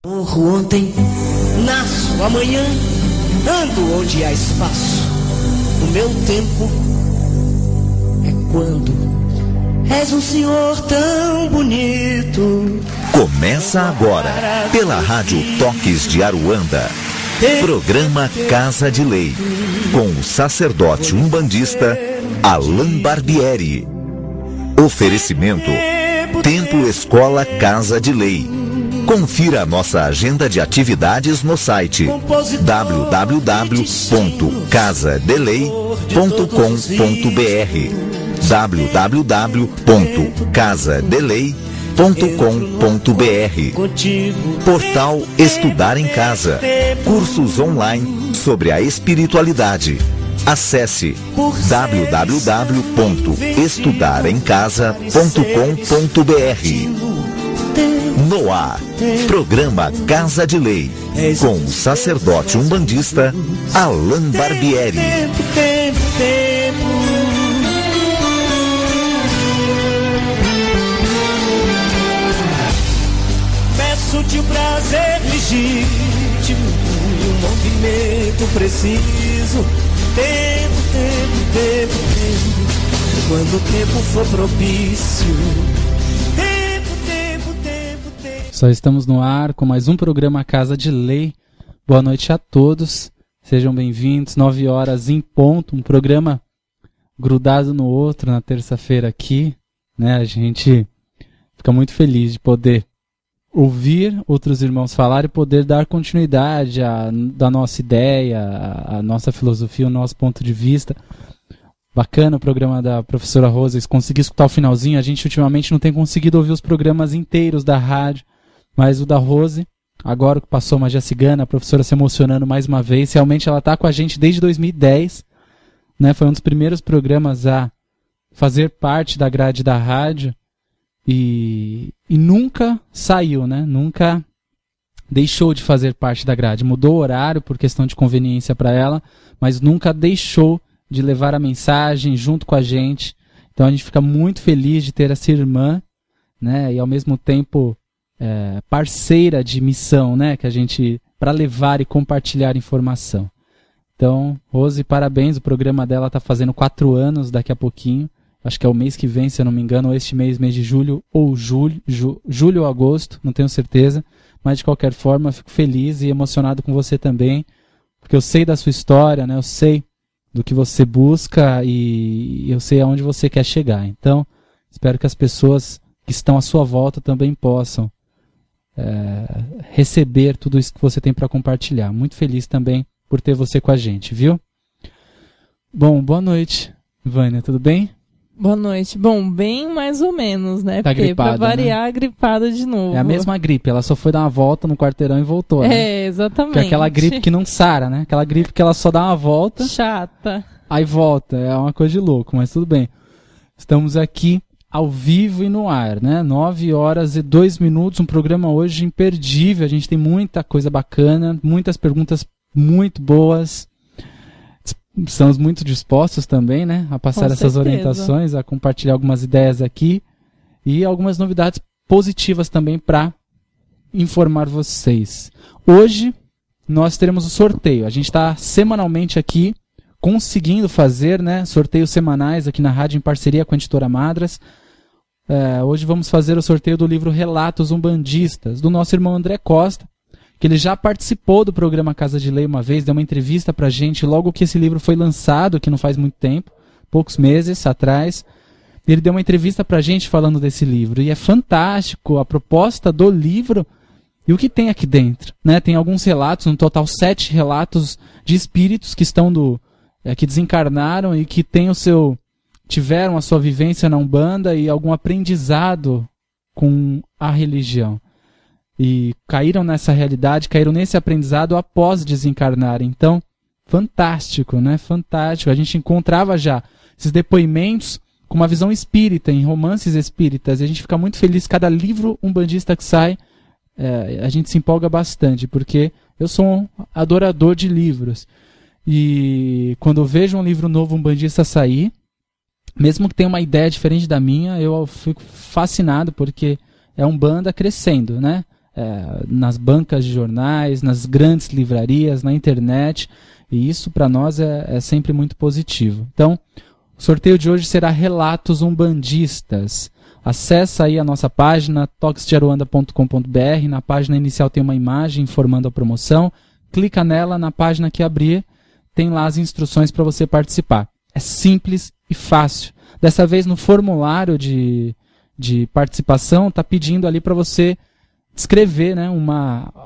Morro ontem, nasço amanhã, ando onde há espaço. O meu tempo é quando és um senhor tão bonito. Começa agora, pela Rádio Toques de Aruanda, programa Casa de Lei, com o sacerdote umbandista Alain Barbieri. Oferecimento Templo Escola Casa de Lei. Confira a nossa agenda de atividades no site www.casadelei.com.br www.casadelei.com.br. Portal Estudar em Casa. Cursos online sobre a espiritualidade. Acesse www.estudaremcasa.com.br. No ar, programa Casa de Lei, com o sacerdote umbandista Alain Barbieri. Peço-te o prazer legítimo e um movimento preciso. Tempo. Quando o tempo for propício. Só estamos no ar com mais um programa Casa de Lei. Boa noite a todos. Sejam bem-vindos. 9 horas em ponto. Um programa grudado no outro na terça-feira aqui, né? A gente fica muito feliz de poder ouvir outros irmãos falar e poder dar continuidade da nossa ideia, a nossa filosofia, o nosso ponto de vista. Bacana o programa da professora Rosa. Consegui escutar o finalzinho. A gente ultimamente não tem conseguido ouvir os programas inteiros da rádio. Mas o da Rose, agora que passou a Magia Cigana, a professora se emocionando mais uma vez. Realmente ela está com a gente desde 2010. Né? Foi um dos primeiros programas a fazer parte da grade da rádio. E nunca saiu, né? Nunca deixou de fazer parte da grade. Mudou o horário por questão de conveniência para ela, mas nunca deixou de levar a mensagem junto com a gente. Então a gente fica muito feliz de ter essa irmã, né? E ao mesmo tempo parceira de missão, né? Que a gente, para levar e compartilhar informação. Então, Rose, parabéns. O programa dela está fazendo 4 anos daqui a pouquinho. Acho que é o mês que vem, se eu não me engano, ou este mês de julho, ou julho ou agosto, não tenho certeza. Mas de qualquer forma, fico feliz e emocionado com você também, porque eu sei da sua história, né? Eu sei do que você busca e eu sei aonde você quer chegar. Então, espero que as pessoas que estão à sua volta também possam receber tudo isso que você tem para compartilhar. Muito feliz também por ter você com a gente, viu? Bom, boa noite, Vânia, tudo bem? Boa noite. Bom, bem mais ou menos, né? Tá porque gripada, pra variar, né? Gripada de novo. É a mesma gripe, ela só foi dar uma volta no quarteirão e voltou, né? É, exatamente. Que é aquela gripe que não sara, né? Aquela gripe que ela só dá uma volta. Chata. Aí volta, é uma coisa de louco, mas tudo bem. Estamos aqui ao vivo e no ar, né? 9 horas e 2 minutos, um programa hoje imperdível. A gente tem muita coisa bacana, muitas perguntas muito boas. Estamos muito dispostos também, né? A passar essas orientações, a compartilhar algumas ideias aqui e algumas novidades positivas também para informar vocês. Hoje nós teremos o sorteio. A gente está semanalmente aqui conseguindo fazer, né, sorteios semanais aqui na rádio em parceria com a editora Madras. Hoje vamos fazer o sorteio do livro Relatos Umbandistas, do nosso irmão André Costa, que ele já participou do programa Casa de Lei uma vez, deu uma entrevista pra gente logo que esse livro foi lançado, que não faz muito tempo, poucos meses atrás. Ele deu uma entrevista pra gente falando desse livro, e é fantástico a proposta do livro e o que tem aqui dentro, né? Tem alguns relatos, no total 7 relatos de espíritos que estão que desencarnaram e que tiveram a sua vivência na Umbanda e algum aprendizado com a religião. E caíram nessa realidade, caíram nesse aprendizado após desencarnar. Então, fantástico, né? Fantástico. A gente encontrava já esses depoimentos com uma visão espírita, em romances espíritas. E a gente fica muito feliz. Cada livro umbandista que sai, a gente se empolga bastante, porque eu sou um adorador de livros. E quando eu vejo um livro novo umbandista sair, mesmo que tenha uma ideia diferente da minha, eu fico fascinado, porque é Umbanda crescendo, né? nas bancas de jornais, nas grandes livrarias, na internet, e isso para nós é sempre muito positivo. Então, o sorteio de hoje será Relatos Umbandistas. Acesse aí a nossa página, toquesdearuanda.com.br. Na página inicial tem uma imagem informando a promoção. Clica nela, na página que abrir, tem lá as instruções para você participar. É simples e fácil. Dessa vez, no formulário de participação, está pedindo ali para você descrever, né,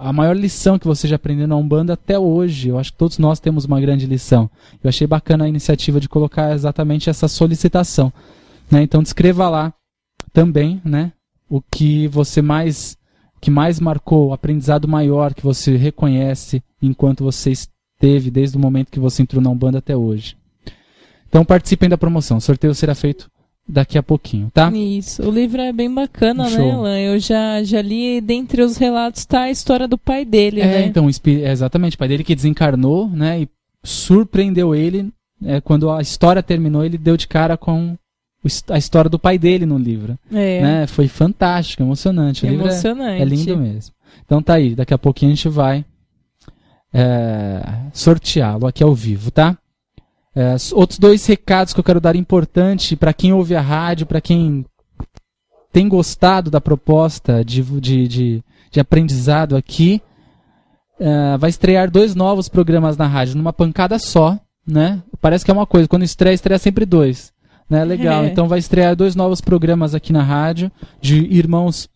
a maior lição que você já aprendeu na Umbanda até hoje. Eu acho que todos nós temos uma grande lição. Eu achei bacana a iniciativa de colocar exatamente essa solicitação, né? Então descreva lá também, né, o que mais marcou, o aprendizado maior que você reconhece enquanto você esteve desde o momento que você entrou na Umbanda até hoje. Então participem da promoção. O sorteio será feito daqui a pouquinho, tá? Isso. O livro é bem bacana, Show. né, Alan? Eu já li, dentre os relatos está a história do pai dele, né? Então, exatamente, o pai dele que desencarnou, né, e surpreendeu ele, quando a história terminou, ele deu de cara com a história do pai dele no livro. Né? Foi fantástico, emocionante. O livro é lindo mesmo. Então tá aí, daqui a pouquinho a gente vai sorteá-lo aqui ao vivo, tá? Outros 2 recados que eu quero dar importante para quem ouve a rádio, para quem tem gostado da proposta de aprendizado aqui. Vai estrear 2 novos programas na rádio, numa pancada só, né? Parece que é uma coisa, quando estreia sempre 2. Né? Legal, então vai estrear 2 novos programas aqui na rádio, de irmãos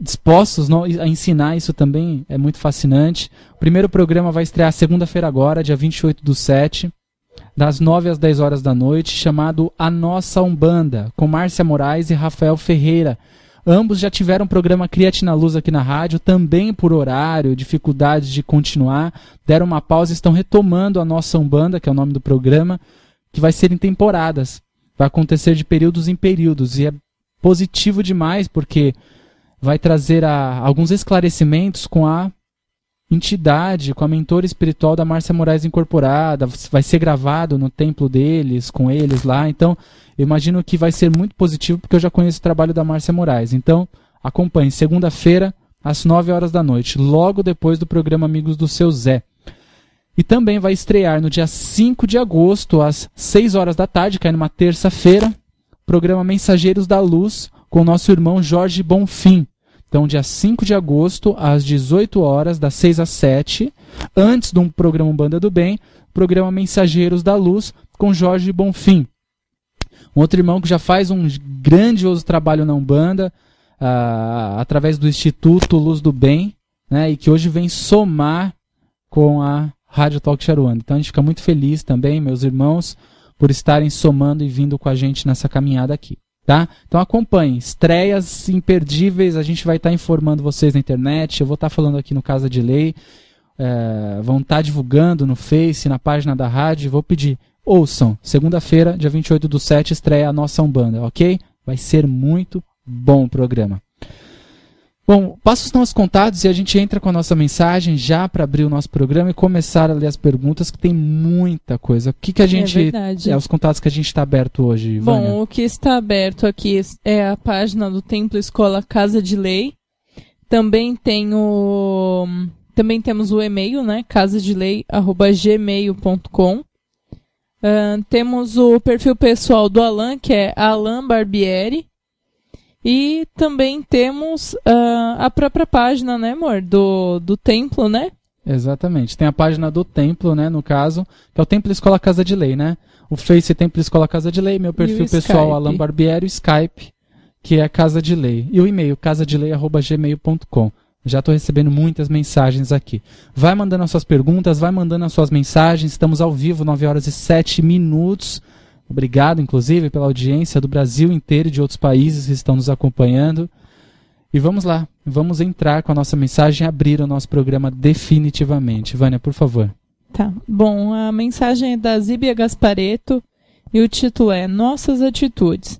dispostos a ensinar, isso também é muito fascinante. O primeiro programa vai estrear segunda-feira agora, dia 28/7, das 9 às 10 horas da noite, chamado A Nossa Umbanda, com Márcia Moraes e Rafael Ferreira. Ambos já tiveram um programa Criatina Luz aqui na rádio, também por horário, dificuldade de continuar, deram uma pausa e estão retomando A Nossa Umbanda, que é o nome do programa, que vai ser em temporadas. Vai acontecer de períodos em períodos, e é positivo demais, porque vai trazer alguns esclarecimentos com a entidade, com a mentora espiritual da Márcia Moraes incorporada. Vai ser gravado no templo deles, com eles lá. Então, eu imagino que vai ser muito positivo, porque eu já conheço o trabalho da Márcia Moraes. Então, acompanhe, segunda-feira, às 9 horas da noite, logo depois do programa Amigos do Seu Zé. E também vai estrear no dia 5 de agosto, às 6 horas da tarde, cai numa terça-feira, o programa Mensageiros da Luz, com o nosso irmão Jorge Bonfim. Então, dia 5 de agosto, às 18 horas, das 6 às 7, antes do programa Umbanda do Bem, programa Mensageiros da Luz, com Jorge Bonfim. Um outro irmão que já faz um grandioso trabalho na Umbanda, através do Instituto Luz do Bem, né, e que hoje vem somar com a Rádio Talk Aruanda. Então a gente fica muito feliz também, meus irmãos, por estarem somando e vindo com a gente nessa caminhada aqui. Tá? Então acompanhem, estreias imperdíveis, a gente vai estar informando vocês na internet, eu vou estar falando aqui no Casa de Lei, vão estar divulgando no Face, na página da rádio, vou pedir, ouçam, segunda-feira, dia 28/7, estreia A Nossa Umbanda, ok? Vai ser muito bom o programa. Bom, passa os nossos contatos e a gente entra com a nossa mensagem já para abrir o nosso programa e começar a ler as perguntas, que tem muita coisa. O que a gente... os contatos que a gente está aberto hoje, Vânia? Bom, o que está aberto aqui é a página do Templo Escola Casa de Lei. Também temos o e-mail, né? casadelei@gmail.com. Temos o perfil pessoal do Alan, que é Alan Barbieri. E também temos a própria página, né, amor, do templo, né? Exatamente. Tem a página do templo, né, no caso, que é o Templo Escola Casa de Lei, né? O Face Templo Escola Casa de Lei, meu perfil pessoal, Alan Barbieri, o Skype, que é Casa de Lei. E o e-mail, casadelei@gmail.com. Já estou recebendo muitas mensagens aqui. Vai mandando as suas perguntas, vai mandando as suas mensagens. Estamos ao vivo, 9 horas e 7 minutos. Obrigado, inclusive, pela audiência do Brasil inteiro e de outros países que estão nos acompanhando. E vamos lá, vamos entrar com a nossa mensagem e abrir o nosso programa definitivamente. Vânia, por favor. Tá. Bom, a mensagem é da Zíbia Gaspareto e o título é Nossas Atitudes.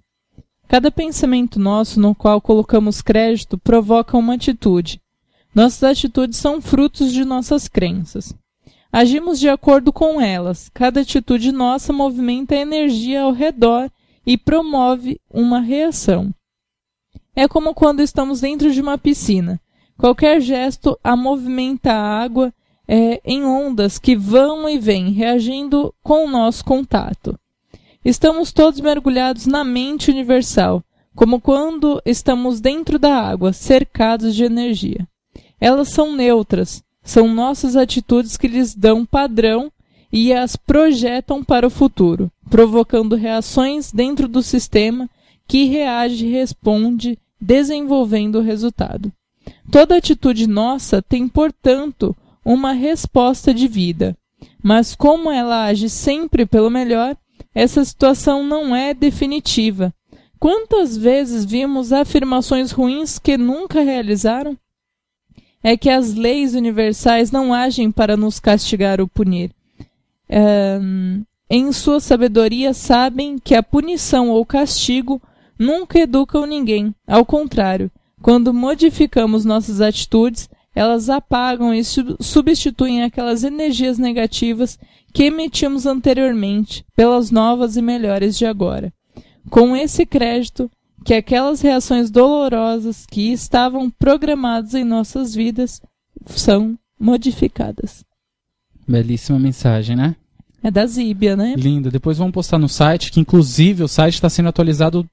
Cada pensamento nosso no qual colocamos crédito provoca uma atitude. Nossas atitudes são frutos de nossas crenças. Agimos de acordo com elas. Cada atitude nossa movimenta a energia ao redor e promove uma reação. É como quando estamos dentro de uma piscina. Qualquer gesto a movimenta a água em ondas que vão e vêm, reagindo com o nosso contato. Estamos todos mergulhados na mente universal, como quando estamos dentro da água, cercados de energia. Elas são neutras, são nossas atitudes que lhes dão padrão e as projetam para o futuro, provocando reações dentro do sistema que reage e responde, desenvolvendo o resultado. Toda atitude nossa tem, portanto, uma resposta de vida, mas como ela age sempre pelo melhor, essa situação não é definitiva. Quantas vezes vimos afirmações ruins que nunca realizaram? É que as leis universais não agem para nos castigar ou punir. Em sua sabedoria sabem que a punição ou castigo nunca educam ninguém. Ao contrário, quando modificamos nossas atitudes, elas apagam e substituem aquelas energias negativas que emitimos anteriormente pelas novas e melhores de agora. Com esse crédito, que aquelas reações dolorosas que estavam programadas em nossas vidas são modificadas. Belíssima mensagem, né? É da Zíbia, né? Linda. Depois vamos postar no site, que inclusive o site está sendo atualizado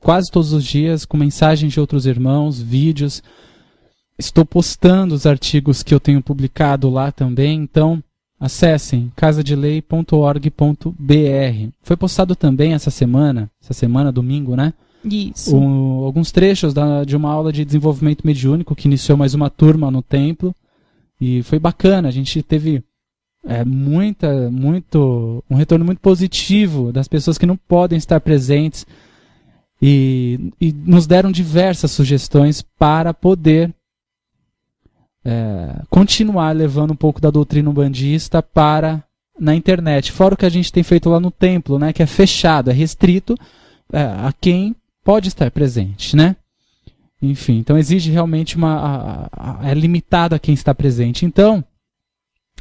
quase todos os dias, com mensagens de outros irmãos, vídeos. Estou postando os artigos que eu tenho publicado lá também, então acessem casadelei.org.br. Foi postado também essa semana, domingo, né? Isso. Alguns trechos de uma aula de desenvolvimento mediúnico que iniciou mais uma turma no templo, e foi bacana. A gente teve um retorno muito positivo das pessoas que não podem estar presentes, e nos deram diversas sugestões para poder continuar levando um pouco da doutrina umbandista na internet, fora o que a gente tem feito lá no templo, né, que é fechado, é restrito a quem pode estar presente, né? Enfim, então exige realmente é limitado a quem está presente. Então,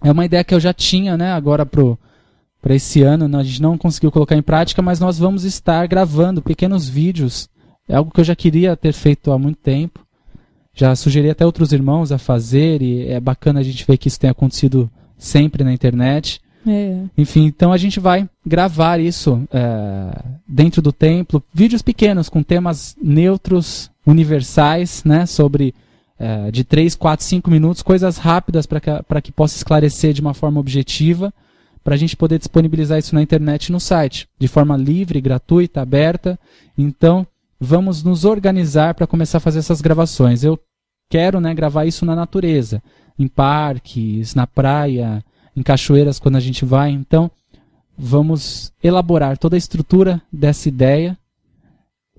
é uma ideia que eu já tinha, né, agora para esse ano, a gente não conseguiu colocar em prática, mas nós vamos estar gravando pequenos vídeos. É algo que eu já queria ter feito há muito tempo. Já sugeri até outros irmãos a fazer, e é bacana a gente ver que isso tem acontecido sempre na internet. Enfim, então a gente vai gravar isso dentro do templo, vídeos pequenos com temas neutros, universais, né, sobre de 3, 4, 5 minutos, coisas rápidas para que possa esclarecer de uma forma objetiva, para a gente poder disponibilizar isso na internet e no site, de forma livre, gratuita, aberta. Então, vamos nos organizar para começar a fazer essas gravações. Eu quero, né, gravar isso na natureza, em parques, na praia, em cachoeiras quando a gente vai. Então, vamos elaborar toda a estrutura dessa ideia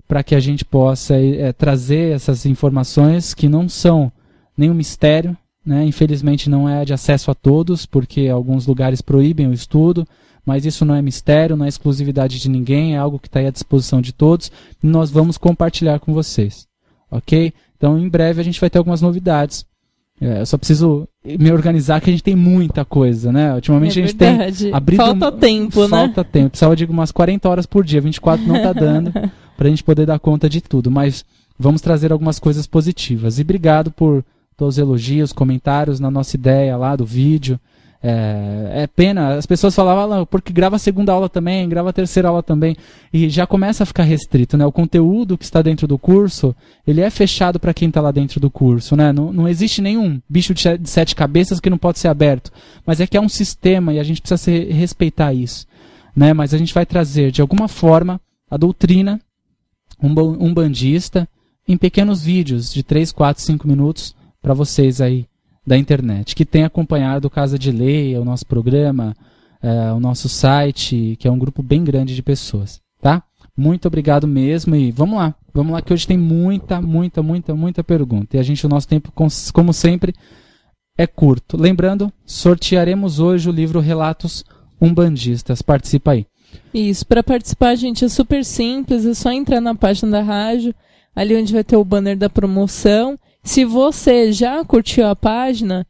para que a gente possa trazer essas informações que não são nenhum mistério, né? Infelizmente não é de acesso a todos, porque alguns lugares proíbem o estudo, mas isso não é mistério, não é exclusividade de ninguém, é algo que está aí à disposição de todos, e nós vamos compartilhar com vocês, ok? Então, em breve a gente vai ter algumas novidades. Eu só preciso me organizar, que a gente tem muita coisa, né? Ultimamente a gente tem abrido... Falta tempo, né? Falta tempo. Precisava de umas 40 horas por dia, 24 não está dando, para a gente poder dar conta de tudo, mas vamos trazer algumas coisas positivas. E obrigado por todos os elogios, comentários na nossa ideia lá do vídeo. É pena, as pessoas falavam, porque grava a segunda aula também, grava a terceira aula também, e já começa a ficar restrito, né? O conteúdo que está dentro do curso, ele é fechado para quem está lá dentro do curso, né? Não existe nenhum bicho de 7 cabeças que não pode ser aberto, mas é que é um sistema e a gente precisa respeitar isso, né? Mas a gente vai trazer, de alguma forma, a doutrina umbandista em pequenos vídeos de 3, 4, 5 minutos para vocês aí da internet, que tem acompanhado o Casa de Lei, o nosso programa, o nosso site, que é um grupo bem grande de pessoas, tá? Muito obrigado mesmo, e vamos lá que hoje tem muita pergunta, e o nosso tempo, como sempre, é curto. Lembrando, sortearemos hoje o livro Relatos Umbandistas. Participa aí. Isso, para participar, gente, é super simples, é só entrar na página da rádio, ali onde vai ter o banner da promoção. Se você já curtiu a página,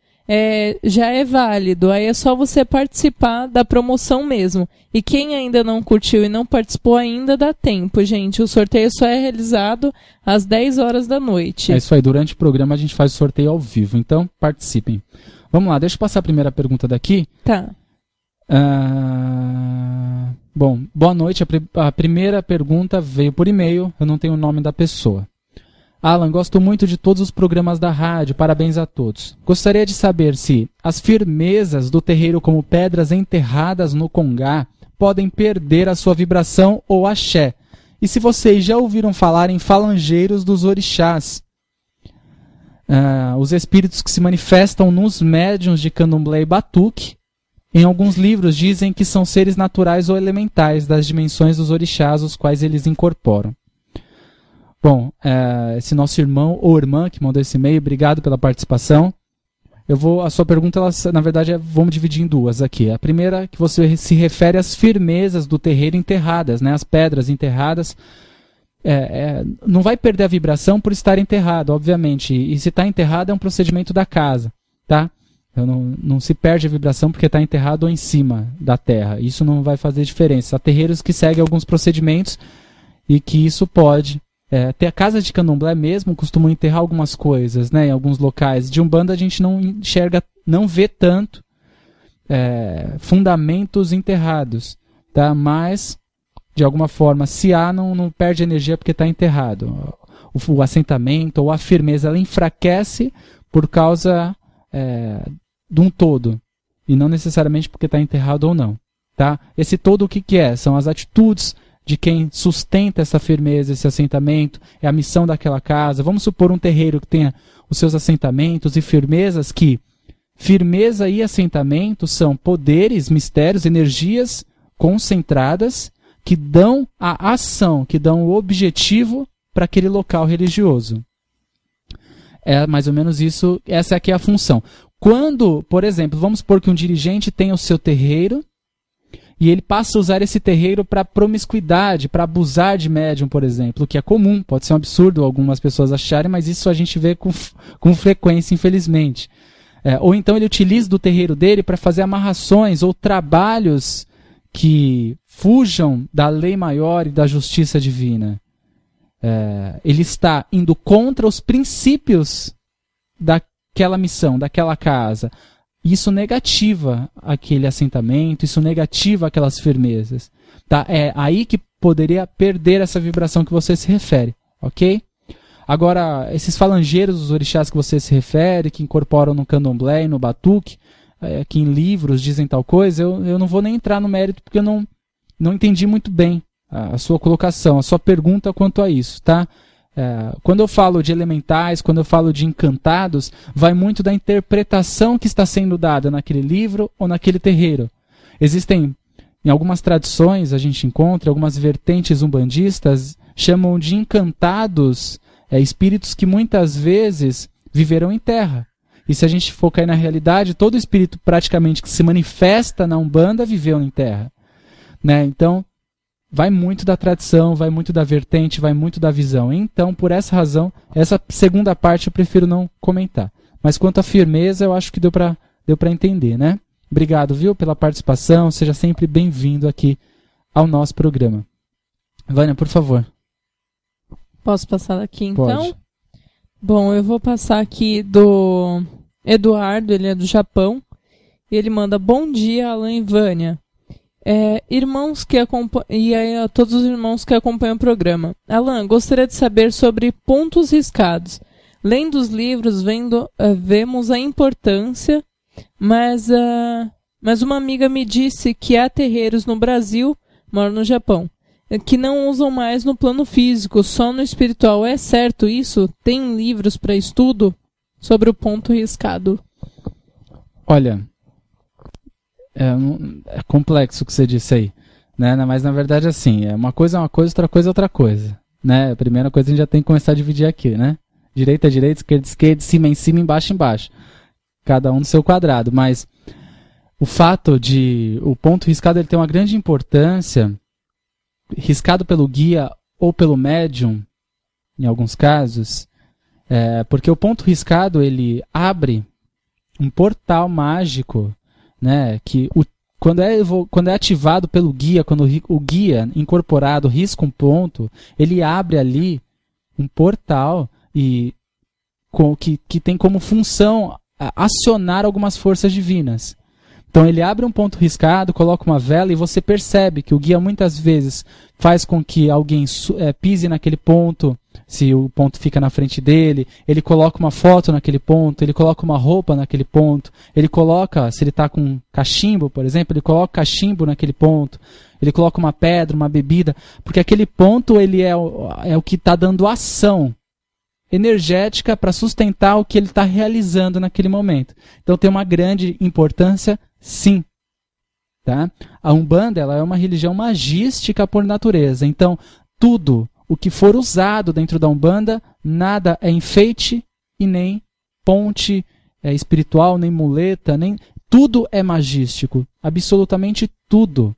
já é válido. Aí é só você participar da promoção mesmo. E quem ainda não curtiu e não participou ainda, dá tempo, gente. O sorteio só é realizado às 10 horas da noite. É isso aí, durante o programa a gente faz o sorteio ao vivo, então participem. Vamos lá, deixa eu passar a primeira pergunta daqui. Tá. Bom, boa noite. A primeira pergunta veio por e-mail, eu não tenho o nome da pessoa. Alan, gosto muito de todos os programas da rádio, parabéns a todos. Gostaria de saber se as firmezas do terreiro como pedras enterradas no congá podem perder a sua vibração ou axé. E se vocês já ouviram falar em falangeiros dos orixás, os espíritos que se manifestam nos médiuns de candomblé e batuque, em alguns livros dizem que são seres naturais ou elementais das dimensões dos orixás, os quais eles incorporam. Bom, esse nosso irmão ou irmã que mandou esse e-mail, obrigado pela participação. A sua pergunta, na verdade, vamos dividir em duas aqui. A primeira, que você se refere às firmezas do terreiro enterradas, né? As pedras enterradas. Não vai perder a vibração por estar enterrado, obviamente. E se está enterrado é um procedimento da casa, tá? Não se perde a vibração porque está enterrado ou em cima da terra. Isso não vai fazer diferença. Há terreiros que seguem alguns procedimentos e que isso pode... Ter a casa de candomblé mesmo costumam enterrar algumas coisas, né, em alguns locais. De Umbanda a gente não enxerga, não vê tanto fundamentos enterrados, tá? Mas, de alguma forma, se há, não perde energia porque está enterrado. O assentamento ou a firmeza, ela enfraquece por causa de um todo, e não necessariamente porque está enterrado ou não. Tá? Esse todo o que é? São as atitudes de quem sustenta essa firmeza, esse assentamento, é a missão daquela casa. Vamos supor um terreiro que tenha os seus assentamentos e firmezas, que firmeza e assentamento são poderes, mistérios, energias concentradas que dão a ação, que dão o objetivo para aquele local religioso. É mais ou menos isso, essa aqui é a função. Quando, por exemplo, vamos supor que um dirigente tenha o seu terreiro, e ele passa a usar esse terreiro para promiscuidade, para abusar de médium, por exemplo, o que é comum, pode ser um absurdo algumas pessoas acharem, mas isso a gente vê com frequência, infelizmente. Ou então ele utiliza do terreiro dele para fazer amarrações ou trabalhos que fujam da lei maior e da justiça divina. Ele está indo contra os princípios daquela missão, daquela casa. Isso negativa aquele assentamento, isso negativa aquelas firmezas. Tá? É aí que poderia perder essa vibração que você se refere, ok? Agora, esses falangeiros dos orixás que você se refere, que incorporam no candomblé e no batuque, que em livros dizem tal coisa, eu não vou nem entrar no mérito porque eu não entendi muito bem a sua colocação, a sua pergunta quanto a isso, tá? Quando eu falo de elementais, quando eu falo de encantados, vai muito da interpretação que está sendo dada naquele livro ou naquele terreiro. Existem, em algumas tradições, a gente encontra, algumas vertentes umbandistas chamam de encantados espíritos que muitas vezes viveram em terra. E se a gente for cair na realidade, todo espírito praticamente que se manifesta na Umbanda viveu em terra. Né? Então, vai muito da tradição, vai muito da vertente, vai muito da visão. Então, por essa razão, essa segunda parte eu prefiro não comentar. Mas quanto à firmeza, eu acho que deu para entender, né? Obrigado, viu, pela participação. Seja sempre bem-vindo aqui ao nosso programa. Vânia, por favor. Posso passar aqui, então? Pode. Bom, eu vou passar aqui do Eduardo, ele é do Japão. E ele manda: bom dia, Alan e Vânia. Irmãos que e a todos os irmãos que acompanham o programa. Alan, gostaria de saber sobre pontos riscados. Lendo os livros, vemos a importância, mas uma amiga me disse que há terreiros no Brasil, moro no Japão, que não usam mais no plano físico, só no espiritual. É certo isso? Tem livros para estudo sobre o ponto riscado? Olha... É complexo o que você disse aí, né? Mas na verdade assim, uma coisa é uma coisa, outra coisa é outra coisa, né? A primeira coisa a gente já tem que começar a dividir aqui, né? Direita é direita, esquerda é esquerda, cima é em cima, embaixo é embaixo. Cada um no seu quadrado, mas o fato de o ponto riscado ele tem uma grande importância, riscado pelo guia ou pelo médium, em alguns casos, porque o ponto riscado ele abre um portal mágico, né, que quando é ativado pelo guia, quando o guia incorporado risca um ponto, ele abre ali um portal que tem como função acionar algumas forças divinas. Então ele abre um ponto riscado, coloca uma vela e você percebe que o guia muitas vezes faz com que alguém pise naquele ponto, se o ponto fica na frente dele, ele coloca uma foto naquele ponto, ele coloca uma roupa naquele ponto, ele coloca, se ele está com cachimbo, por exemplo, ele coloca cachimbo naquele ponto, ele coloca uma pedra, uma bebida, porque aquele ponto ele é o que está dando ação energética para sustentar o que ele está realizando naquele momento. Então tem uma grande importância, sim. Tá? A Umbanda ela é uma religião magística por natureza. Então tudo o que for usado dentro da Umbanda, nada é enfeite e nem ponte espiritual, nem muleta, tudo é magístico. Absolutamente tudo.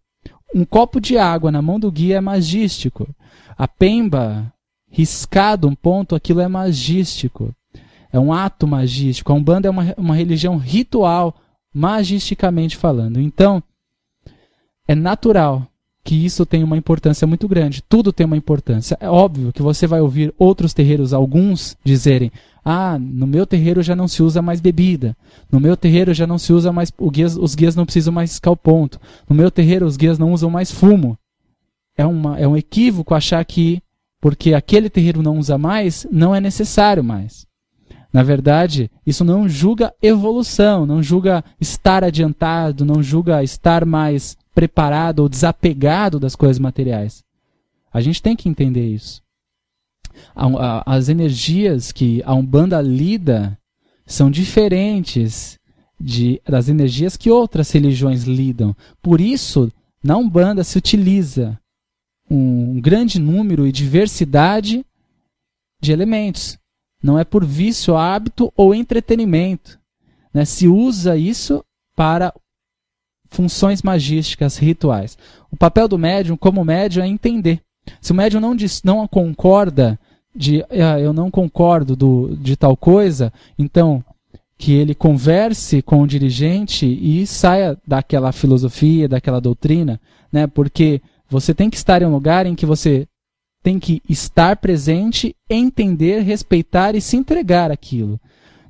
Um copo de água na mão do guia é magístico. A pemba riscado um ponto, aquilo é magístico. É um ato magístico. A Umbanda é uma religião ritual, magisticamente falando. Então, é natural que isso tenha uma importância muito grande. Tudo tem uma importância. É óbvio que você vai ouvir outros terreiros, alguns, dizerem: no meu terreiro já não se usa mais bebida. No meu terreiro já não se usa mais... Os guias não precisam mais riscar o ponto. No meu terreiro os guias não usam mais fumo. É um equívoco achar que porque aquele terreiro não usa mais, não é necessário mais. Na verdade, isso não julga evolução, não julga estar adiantado, não julga estar mais preparado ou desapegado das coisas materiais. A gente tem que entender isso. As energias que a Umbanda lida são diferentes das energias que outras religiões lidam. Por isso, na Umbanda se utiliza um grande número e diversidade de elementos. Não é por vício, hábito ou entretenimento. Né? Se usa isso para funções magísticas, rituais. O papel do médium, como médium, é entender. Se o médium não concorda, eu não concordo de tal coisa, então que ele converse com o dirigente e saia daquela filosofia, daquela doutrina, né? Porque você tem que estar em um lugar em que você tem que estar presente, entender, respeitar e se entregar àquilo.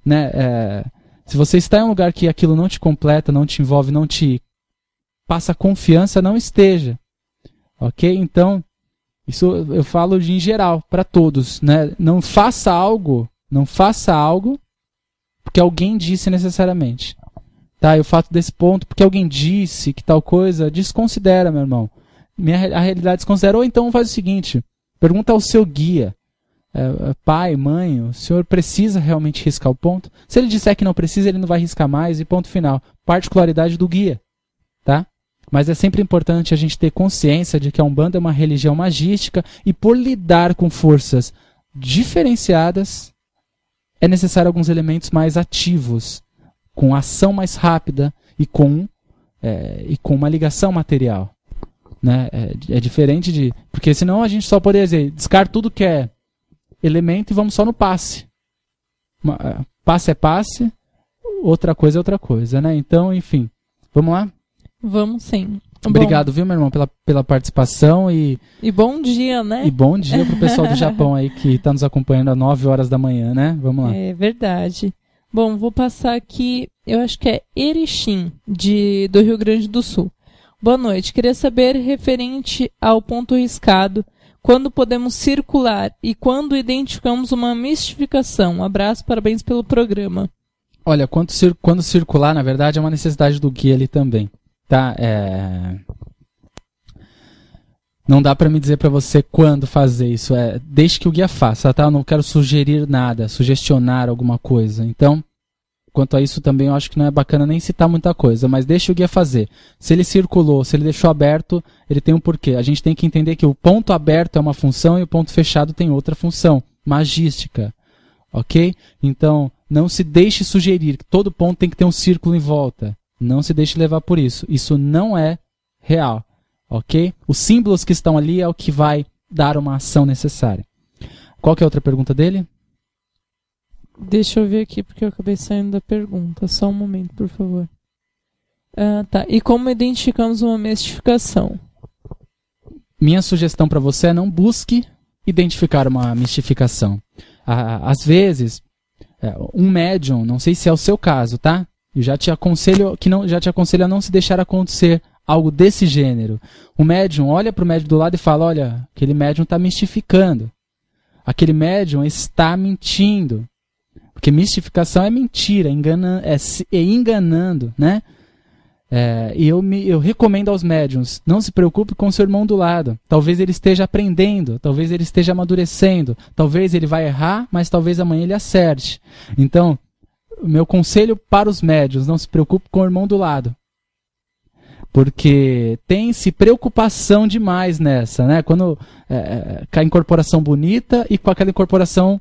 Né? Se você está em um lugar que aquilo não te completa, não te envolve, não te passa confiança, não esteja. Ok? Então, isso eu falo em geral, para todos. Né? Não faça algo porque alguém disse necessariamente. Tá? Eu falo desse ponto porque alguém disse que tal coisa, desconsidera, meu irmão. A realidade desconsidera. Ou então faz o seguinte, pergunta ao seu guia, pai, mãe, o senhor precisa realmente riscar o ponto? Se ele disser que não precisa, ele não vai riscar mais e ponto final. Particularidade do guia. Tá? Mas é sempre importante a gente ter consciência de que a Umbanda é uma religião magística e por lidar com forças diferenciadas, é necessário alguns elementos mais ativos, com ação mais rápida e com uma ligação material. Né? É diferente de... Porque senão a gente só poderia dizer, descarta tudo que é elemento e vamos só no passe. Passe é passe, outra coisa é outra coisa. Né? Então, enfim, vamos lá? Vamos sim. Obrigado, viu, meu irmão, pela participação e bom dia, né? E bom dia pro pessoal do Japão aí que está nos acompanhando às 9 horas da manhã, né? Vamos lá. É verdade. Bom, vou passar aqui, eu acho que é Erechim, do Rio Grande do Sul. Boa noite. Queria saber, referente ao ponto riscado, quando podemos circular e quando identificamos uma mistificação. Um abraço, parabéns pelo programa. Olha, quando circular, na verdade, é uma necessidade do guia ali também. Tá? Não dá para me dizer para você quando fazer isso. Deixe que o guia faça, tá? Eu não quero sugerir nada, sugestionar alguma coisa. Então, quanto a isso também eu acho que não é bacana nem citar muita coisa, mas deixe o guia fazer. Se ele circulou, se ele deixou aberto, ele tem um porquê. A gente tem que entender que o ponto aberto é uma função e o ponto fechado tem outra função, magística. Ok? Então, não se deixe sugerir que todo ponto tem que ter um círculo em volta. Não se deixe levar por isso. Isso não é real. Ok? Os símbolos que estão ali é o que vai dar uma ação necessária. Qual que é a outra pergunta dele? Deixa eu ver aqui, porque eu acabei saindo da pergunta. Só um momento, por favor. Tá. E como identificamos uma mistificação? Minha sugestão para você é não busque identificar uma mistificação. Às vezes, um médium, não sei se é o seu caso, tá? Eu já te aconselho a não se deixar acontecer algo desse gênero. O médium olha para o médium do lado e fala, olha, aquele médium está mistificando. Aquele médium está mentindo. Porque mistificação é mentira, enganando, né? E eu recomendo aos médiuns, não se preocupe com o seu irmão do lado. Talvez ele esteja aprendendo, talvez ele esteja amadurecendo, talvez ele vai errar, mas talvez amanhã ele acerte. Então, o meu conselho para os médiuns, não se preocupe com o irmão do lado. Porque tem-se preocupação demais nessa, né? Quando com a incorporação bonita e com aquela incorporação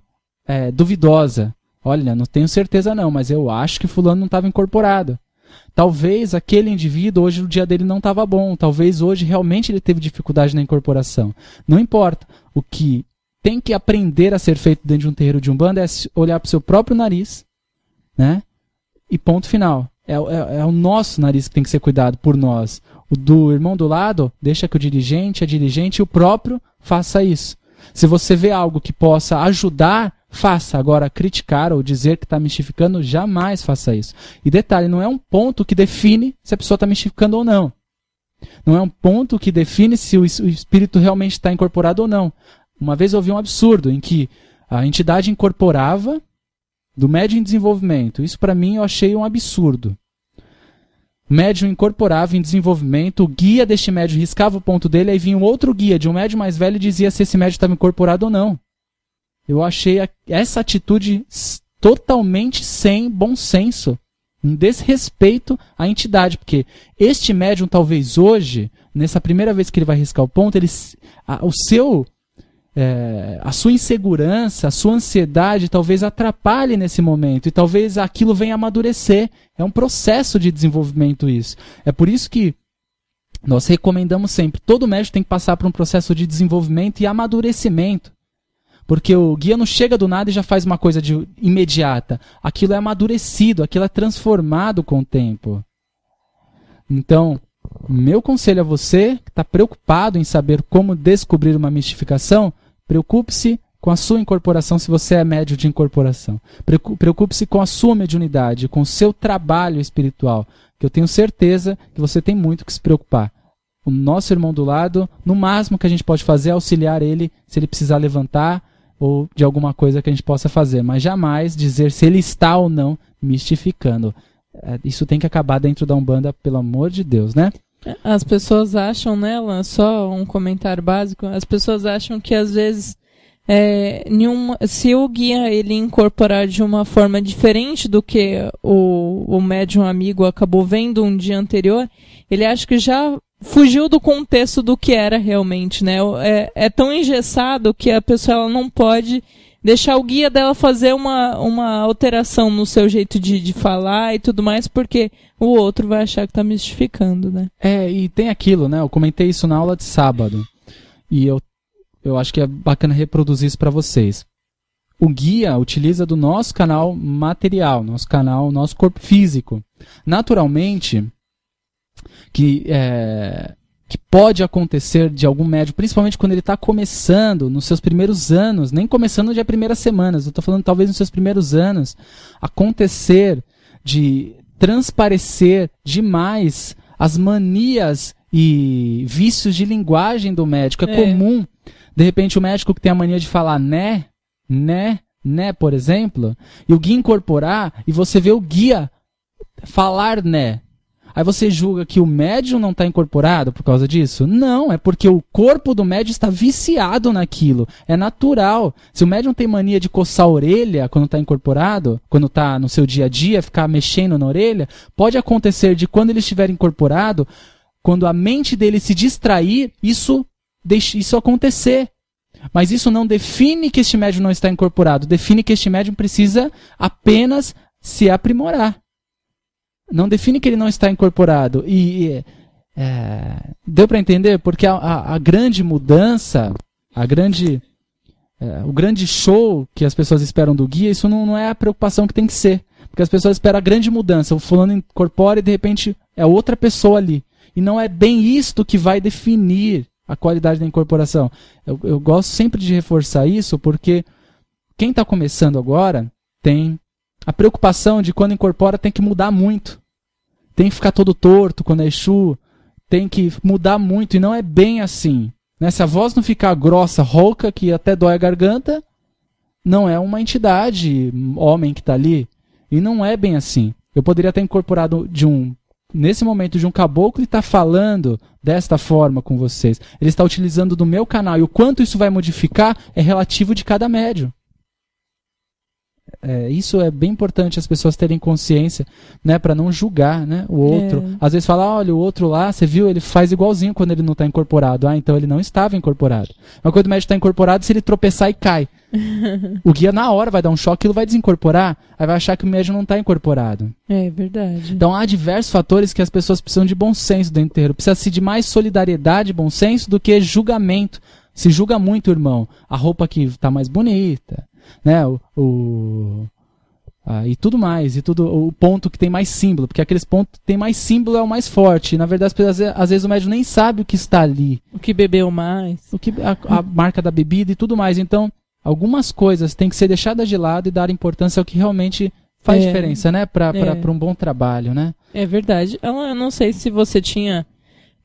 duvidosa. Olha, não tenho certeza não, mas eu acho que fulano não estava incorporado. Talvez aquele indivíduo, hoje o dia dele não estava bom. Talvez hoje realmente ele teve dificuldade na incorporação. Não importa. O que tem que aprender a ser feito dentro de um terreiro de Umbanda é olhar para o seu próprio nariz, né? E ponto final. É o nosso nariz que tem que ser cuidado por nós. O do irmão do lado, deixa que a dirigente e o próprio faça isso. Se você vê algo que possa ajudar, faça. Agora, criticar ou dizer que está mistificando, jamais faça isso. E detalhe, não é um ponto que define se a pessoa está mistificando ou não. Não é um ponto que define se o espírito realmente está incorporado ou não. Uma vez eu ouvi um absurdo em que a entidade incorporava do médium em desenvolvimento. Isso para mim eu achei um absurdo. O médium incorporava em desenvolvimento, o guia deste médium riscava o ponto dele, aí vinha um outro guia de um médium mais velho e dizia se esse médium estava incorporado ou não. Eu achei essa atitude totalmente sem bom senso, um desrespeito à entidade, porque este médium talvez hoje, nessa primeira vez que ele vai riscar o ponto, a sua insegurança, a sua ansiedade talvez atrapalhe nesse momento e talvez aquilo venha amadurecer. É um processo de desenvolvimento isso. É por isso que nós recomendamos sempre, todo médium tem que passar por um processo de desenvolvimento e amadurecimento. Porque o guia não chega do nada e já faz uma coisa imediata. Aquilo é amadurecido, aquilo é transformado com o tempo. Então, meu conselho a você, que está preocupado em saber como descobrir uma mistificação, preocupe-se com a sua incorporação se você é médium de incorporação. Preocupe-se com a sua mediunidade, com o seu trabalho espiritual, que eu tenho certeza que você tem muito que se preocupar. O nosso irmão do lado, no máximo que a gente pode fazer é auxiliar ele se ele precisar levantar ou de alguma coisa que a gente possa fazer, mas jamais dizer se ele está ou não mistificando. Isso tem que acabar dentro da Umbanda, pelo amor de Deus, né? As pessoas acham, né, Lan, só um comentário básico, as pessoas acham que às vezes se o guia ele incorporar de uma forma diferente do que o médium amigo acabou vendo um dia anterior, ele acha que já fugiu do contexto do que era realmente, né? É tão engessado que a pessoa ela não pode deixar o guia dela fazer uma alteração no seu jeito de falar e tudo mais, porque o outro vai achar que está mistificando, né? E tem aquilo, né? Eu comentei isso na aula de sábado. E eu acho que é bacana reproduzir isso para vocês. O guia utiliza do nosso canal material, nosso corpo físico. Naturalmente, que pode acontecer de algum médium, principalmente quando ele está começando, nos seus primeiros anos, nem começando já primeiras semanas, eu estou falando talvez nos seus primeiros anos, acontecer de transparecer demais as manias e vícios de linguagem do médico. É comum, de repente, o médico que tem a mania de falar né, por exemplo, e o guia incorporar, e você vê o guia falar né. Aí você julga que o médium não está incorporado por causa disso? Não, é porque o corpo do médium está viciado naquilo. É natural. Se o médium tem mania de coçar a orelha quando está incorporado, quando está no seu dia a dia, ficar mexendo na orelha, pode acontecer de quando ele estiver incorporado, quando a mente dele se distrair, isso acontecer. Mas isso não define que este médium não está incorporado. Define que este médium precisa apenas se aprimorar. Não define que ele não está incorporado. Deu para entender? Porque a grande mudança, o grande show que as pessoas esperam do guia, isso não é a preocupação que tem que ser. Porque as pessoas esperam a grande mudança. O fulano incorpora e de repente é outra pessoa ali. E não é bem isto que vai definir a qualidade da incorporação. Eu gosto sempre de reforçar isso, porque quem está começando agora tem a preocupação de quando incorpora tem que mudar muito. Tem que ficar todo torto quando é Exu, tem que mudar muito, e não é bem assim. Né? Se a voz não ficar grossa, rouca, que até dói a garganta, não é uma entidade, homem que está ali. E não é bem assim. Eu poderia ter incorporado nesse momento de um caboclo e está falando desta forma com vocês. Ele está utilizando do meu canal. E o quanto isso vai modificar é relativo de cada médium. Isso é bem importante as pessoas terem consciência, né, para não julgar, né, o outro. Às vezes fala, olha, o outro lá, você viu, ele faz igualzinho quando ele não está incorporado. Então ele não estava incorporado. Mas quando o médium está incorporado, se ele tropeçar e cai, o guia na hora vai dar um choque, ele vai desincorporar, aí vai achar que o médium não está incorporado. É verdade. Então há diversos fatores que as pessoas precisam de bom senso dentro do terreiro. Precisa-se de mais solidariedade e bom senso do que julgamento. Se julga muito, irmão, a roupa que está mais bonita, né, e tudo mais, o ponto que tem mais símbolo, porque aqueles pontos que tem mais símbolo é o mais forte, e na verdade às vezes o médium nem sabe o que está ali, o que bebeu mais, a marca da bebida e tudo mais. Então algumas coisas têm que ser deixadas de lado e dar importância ao que realmente faz diferença, né, para um bom trabalho, né? É verdade. Eu não sei se você tinha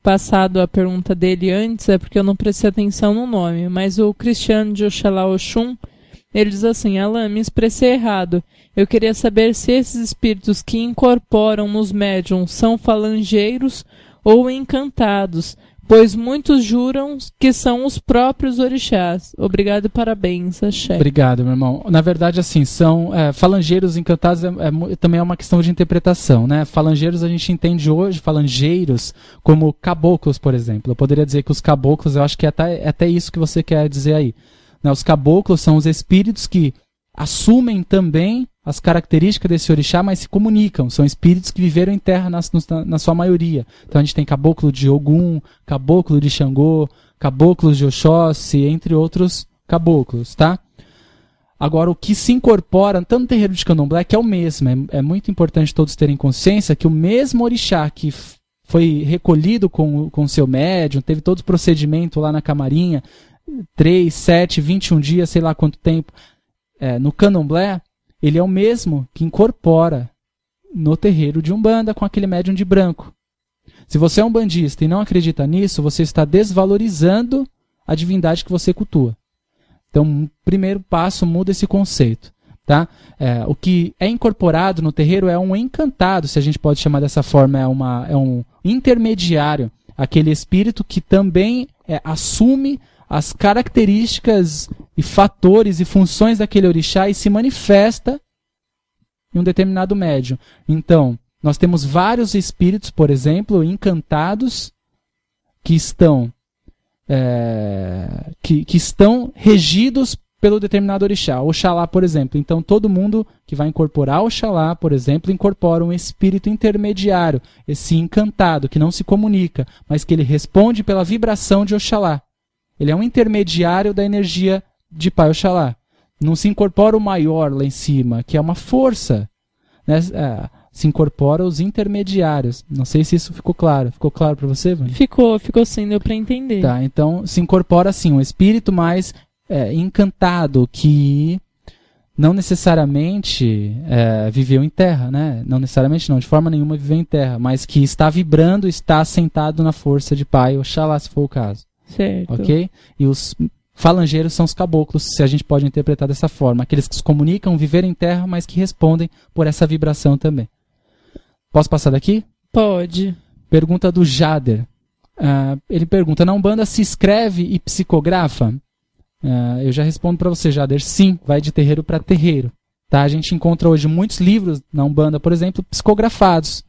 passado a pergunta dele antes, é porque eu não prestei atenção no nome, mas o Cristiano de Oxalá Oxum, ele diz assim, Alan, me expressei errado. Eu queria saber se esses espíritos que incorporam nos médiums são falangeiros ou encantados, pois muitos juram que são os próprios orixás. Obrigado e parabéns, Axé. Obrigado, meu irmão. Na verdade, assim, são falangeiros encantados também é uma questão de interpretação, né? Falangeiros a gente entende hoje, falangeiros, como caboclos, por exemplo. Eu poderia dizer que os caboclos, eu acho que é até isso que você quer dizer aí. Os caboclos são os espíritos que assumem também as características desse orixá, mas se comunicam. São espíritos que viveram em terra na sua maioria. Então a gente tem caboclo de Ogum, caboclo de Xangô, caboclos de Oxóssi, entre outros caboclos, tá? Agora, o que se incorpora, tanto no terreiro de Candomblé, que é o mesmo. É muito importante todos terem consciência que o mesmo orixá que foi recolhido com o seu médium, teve todo o procedimento lá na camarinha, 3, 7, 21 dias, sei lá quanto tempo, no Candomblé, ele é o mesmo que incorpora no terreiro de Umbanda com aquele médium de branco. Se você é um bandista e não acredita nisso, você está desvalorizando a divindade que você cultua. Então, primeiro passo, muda esse conceito. Tá? O que é incorporado no terreiro é um encantado, se a gente pode chamar dessa forma, é um intermediário, aquele espírito que também assume as características e fatores e funções daquele orixá e se manifesta em um determinado médium. Então, nós temos vários espíritos, por exemplo, encantados, que estão regidos pelo determinado orixá. Oxalá, por exemplo. Então, todo mundo que vai incorporar Oxalá, por exemplo, incorpora um espírito intermediário, esse encantado, que não se comunica, mas que ele responde pela vibração de Oxalá. Ele é um intermediário da energia de Pai Oxalá. Não se incorpora o maior lá em cima, que é uma força. Né? Se incorpora os intermediários. Não sei se isso ficou claro. Ficou claro para você, Vânia? Ficou sim, deu para entender. Tá, então se incorpora assim, um espírito mais encantado, que não necessariamente viveu em terra, né? Não necessariamente não, de forma nenhuma viveu em terra, mas que está vibrando, está assentado na força de Pai Oxalá, se for o caso. Certo. Ok? E os falangeiros são os caboclos, se a gente pode interpretar dessa forma. Aqueles que se comunicam, viver em terra, mas que respondem por essa vibração também. Posso passar daqui? Pode. Pergunta do Jader. Ele pergunta, na Umbanda se escreve e psicografa? Eu já respondo para você, Jader. Sim, vai de terreiro para terreiro. Tá? A gente encontra hoje muitos livros na Umbanda, por exemplo, psicografados.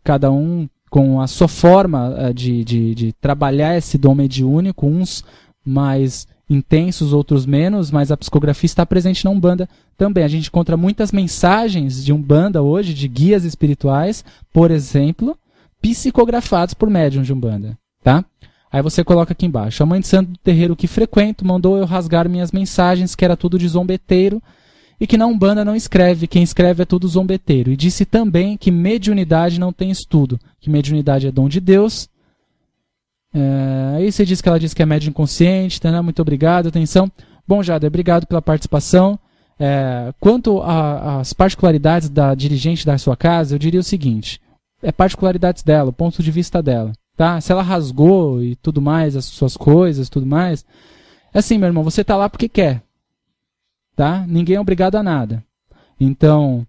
Cada um com a sua forma de trabalhar esse dom mediúnico, uns mais intensos, outros menos, mas a psicografia está presente na Umbanda também. A gente encontra muitas mensagens de Umbanda hoje, de guias espirituais, por exemplo, psicografados por médiuns de Umbanda. Tá? Aí você coloca aqui embaixo: a mãe de santo do terreiro que frequento mandou eu rasgar minhas mensagens, que era tudo de zombeteiro, e que na Umbanda não escreve, quem escreve é tudo zombeteiro. E disse também que mediunidade não tem estudo, que mediunidade é dom de Deus. Aí você diz que ela diz que é médium inconsciente, tá, né? Muito obrigado, atenção. Bom, Jader, obrigado pela participação. Quanto às particularidades da dirigente da sua casa, eu diria o seguinte: particularidades dela, o ponto de vista dela. Tá? Se ela rasgou e tudo mais, as suas coisas, tudo mais, é assim, meu irmão, você tá lá porque quer. Tá? Ninguém é obrigado a nada. Então,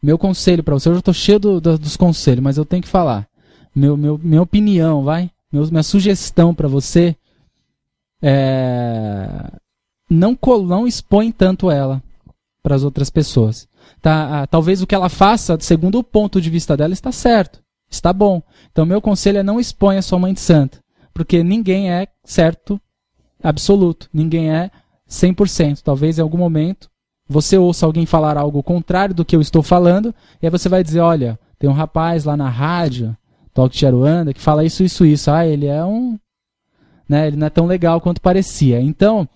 meu conselho para você, eu já estou cheio dos conselhos, mas eu tenho que falar. Minha opinião, minha sugestão para você não expõe tanto ela para as outras pessoas. Tá? Talvez o que ela faça, segundo o ponto de vista dela, está certo, está bom. Então, meu conselho é não exponha a sua mãe de santo, porque ninguém é certo, absoluto, ninguém é 100%. Talvez em algum momento você ouça alguém falar algo contrário do que eu estou falando, e aí você vai dizer: olha, tem um rapaz lá na rádio, Talk de Aruanda, que fala isso. Ele é ele não é tão legal quanto parecia. Então,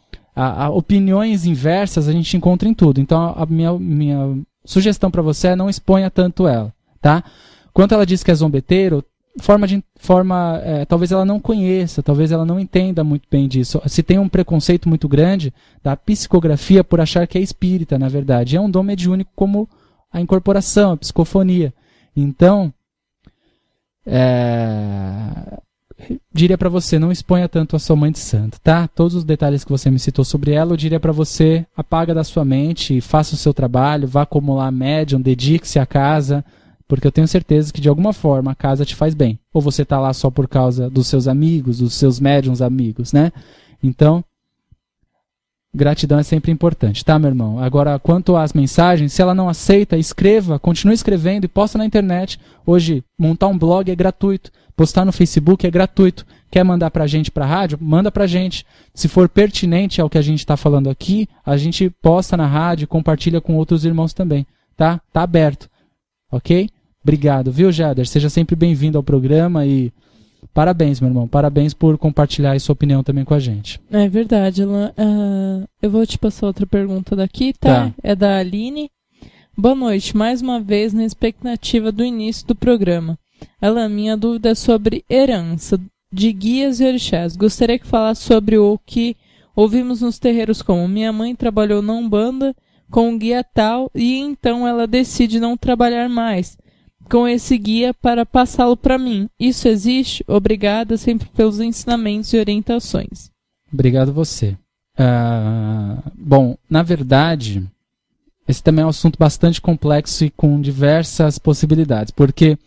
opiniões inversas a gente encontra em tudo. Então, a minha sugestão para você é não exponha tanto ela. Tá? Quanto ela diz que é zombeteiro, talvez ela não conheça, talvez ela não entenda muito bem disso. Se tem um preconceito muito grande da psicografia por achar que é espírita, na verdade. É um dom mediúnico como a incorporação, a psicofonia. Então, diria para você, não exponha tanto a sua mãe de santo, tá? Todos os detalhes que você me citou sobre ela, eu diria para você: apaga da sua mente, faça o seu trabalho, vá acumular médium, dedique-se à casa, porque eu tenho certeza que de alguma forma a casa te faz bem. Ou você está lá só por causa dos seus amigos, dos seus médiums amigos, né? Então, gratidão é sempre importante, tá, meu irmão? Agora, quanto às mensagens, se ela não aceita, escreva, continue escrevendo e posta na internet. Hoje, montar um blog é gratuito, postar no Facebook é gratuito. Quer mandar pra gente pra rádio? Manda pra gente. Se for pertinente ao que a gente está falando aqui, a gente posta na rádio e compartilha com outros irmãos também, tá? Tá aberto, ok? Obrigado, viu, Jader? Seja sempre bem-vindo ao programa e parabéns, meu irmão. Parabéns por compartilhar a sua opinião também com a gente. É verdade, Alan. Eu vou te passar outra pergunta daqui, tá? É da Aline. Boa noite. Mais uma vez na expectativa do início do programa. Alan, minha dúvida é sobre herança de guias e orixás. Gostaria que falasse sobre o que ouvimos nos terreiros, como: minha mãe trabalhou na Umbanda com um guia tal e então ela decide não trabalhar mais com esse guia para passá-lo para mim. Isso existe? Obrigada sempre pelos ensinamentos e orientações. Obrigado você. Bom, na verdade, esse também é um assunto bastante complexo e com diversas possibilidades, porque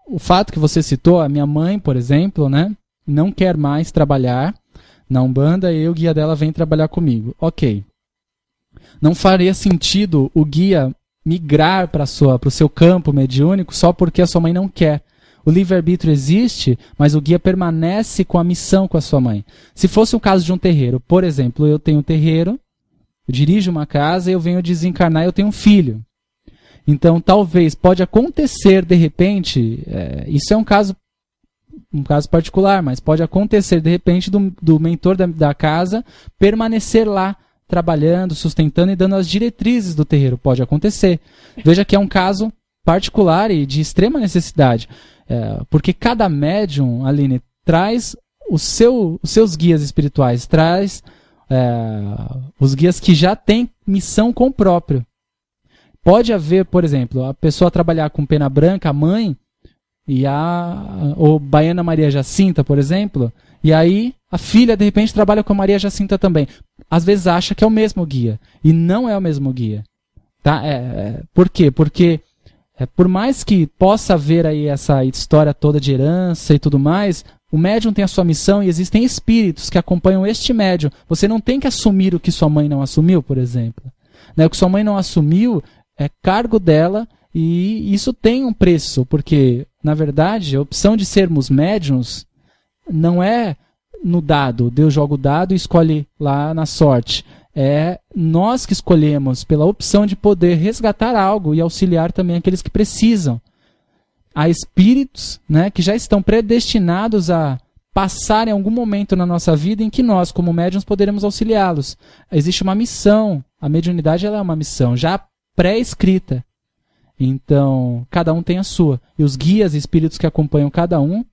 o fato que você citou, a minha mãe, por exemplo, né, não quer mais trabalhar na Umbanda e o guia dela vem trabalhar comigo. Ok. Não faria sentido o guia migrar para o seu campo mediúnico só porque a sua mãe não quer. O livre-arbítrio existe, mas o guia permanece com a missão com a sua mãe. Se fosse o caso de um terreiro, por exemplo, eu tenho um terreiro, eu dirijo uma casa e eu venho desencarnar e eu tenho um filho. Então, talvez, pode acontecer, de repente, isso é um caso particular, mas pode acontecer, de repente, do mentor da casa permanecer lá, trabalhando, sustentando e dando as diretrizes do terreiro. Pode acontecer. Veja que é um caso particular e de extrema necessidade. Porque cada médium, Aline, traz os seus guias espirituais, traz os guias que já têm missão com o próprio. Pode haver, por exemplo, a pessoa trabalhar com pena branca, a mãe, ou Baiana Maria Jacinta, por exemplo, e aí a filha, de repente, trabalha com a Maria Jacinta também. Às vezes acha que é o mesmo guia. E não é o mesmo guia. Tá? Por quê? Porque por mais que possa haver aí essa história toda de herança e tudo mais, o médium tem a sua missão e existem espíritos que acompanham este médium. Você não tem que assumir o que sua mãe não assumiu, por exemplo. Né? O que sua mãe não assumiu é cargo dela e isso tem um preço, porque, na verdade, a opção de sermos médiums não é no dado. Deus joga o dado e escolhe lá na sorte. É nós que escolhemos pela opção de poder resgatar algo e auxiliar também aqueles que precisam. Há espíritos, né, que já estão predestinados a passar em algum momento na nossa vida em que nós, como médiuns, poderemos auxiliá-los. Existe uma missão. A mediunidade ela é uma missão já pré-escrita. Então, cada um tem a sua. E os guias e espíritos que acompanham cada um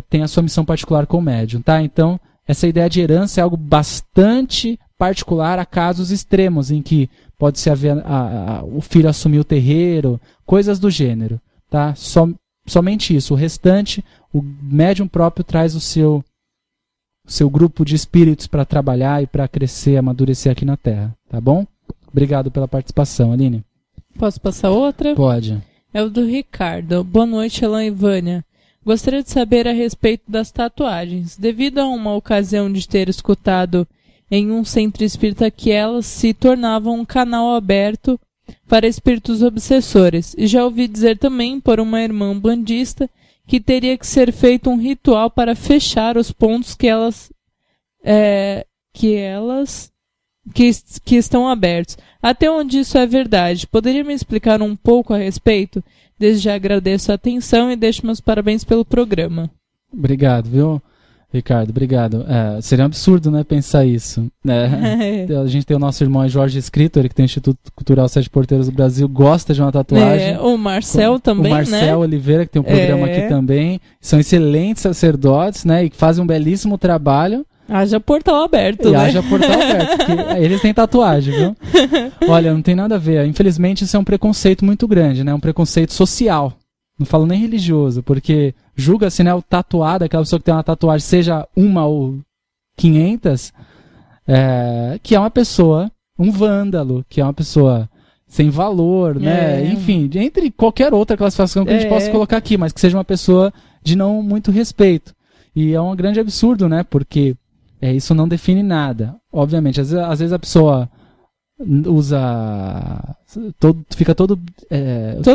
têm a sua missão particular com o médium. Tá? Então, essa ideia de herança é algo bastante particular a casos extremos, em que pode-se haver o filho assumir o terreiro, coisas do gênero. Tá? Somente isso. O restante, o médium próprio traz o seu grupo de espíritos para trabalhar e para crescer, amadurecer aqui na Terra. Tá bom? Obrigado pela participação, Aline. Posso passar outra? Pode. É o do Ricardo. Boa noite, Alain e Vânia. Gostaria de saber a respeito das tatuagens. Devido a uma ocasião de ter escutado em um centro espírita que elas se tornavam um canal aberto para espíritos obsessores. E já ouvi dizer também por uma irmã bandista que teria que ser feito um ritual para fechar os pontos que estão abertos. Até onde isso é verdade? Poderia me explicar um pouco a respeito? Desde já agradeço a atenção e deixo meus parabéns pelo programa. Obrigado, viu, Ricardo? Obrigado. Seria um absurdo, né, pensar isso. A gente tem o nosso irmão Jorge Escritor, que tem o Instituto Cultural Sete Porteiros do Brasil, gosta de uma tatuagem. O Marcel também, né? O Marcel Oliveira, que tem um programa aqui também. São excelentes sacerdotes, né, e que fazem um belíssimo trabalho. Haja portal aberto, né? Haja portal aberto, porque eles têm tatuagem, viu? Olha, não tem nada a ver. Infelizmente, isso é um preconceito muito grande, né? Um preconceito social. Não falo nem religioso, porque julga-se, né, o tatuado, aquela pessoa que tem uma tatuagem, seja uma ou 500, que é uma pessoa, um vândalo, que é uma pessoa sem valor, né? Enfim, entre qualquer outra classificação que a gente possa colocar aqui, mas que seja uma pessoa de não muito respeito. E é um grande absurdo, né? Porque isso não define nada. Obviamente, às vezes a pessoa fica todo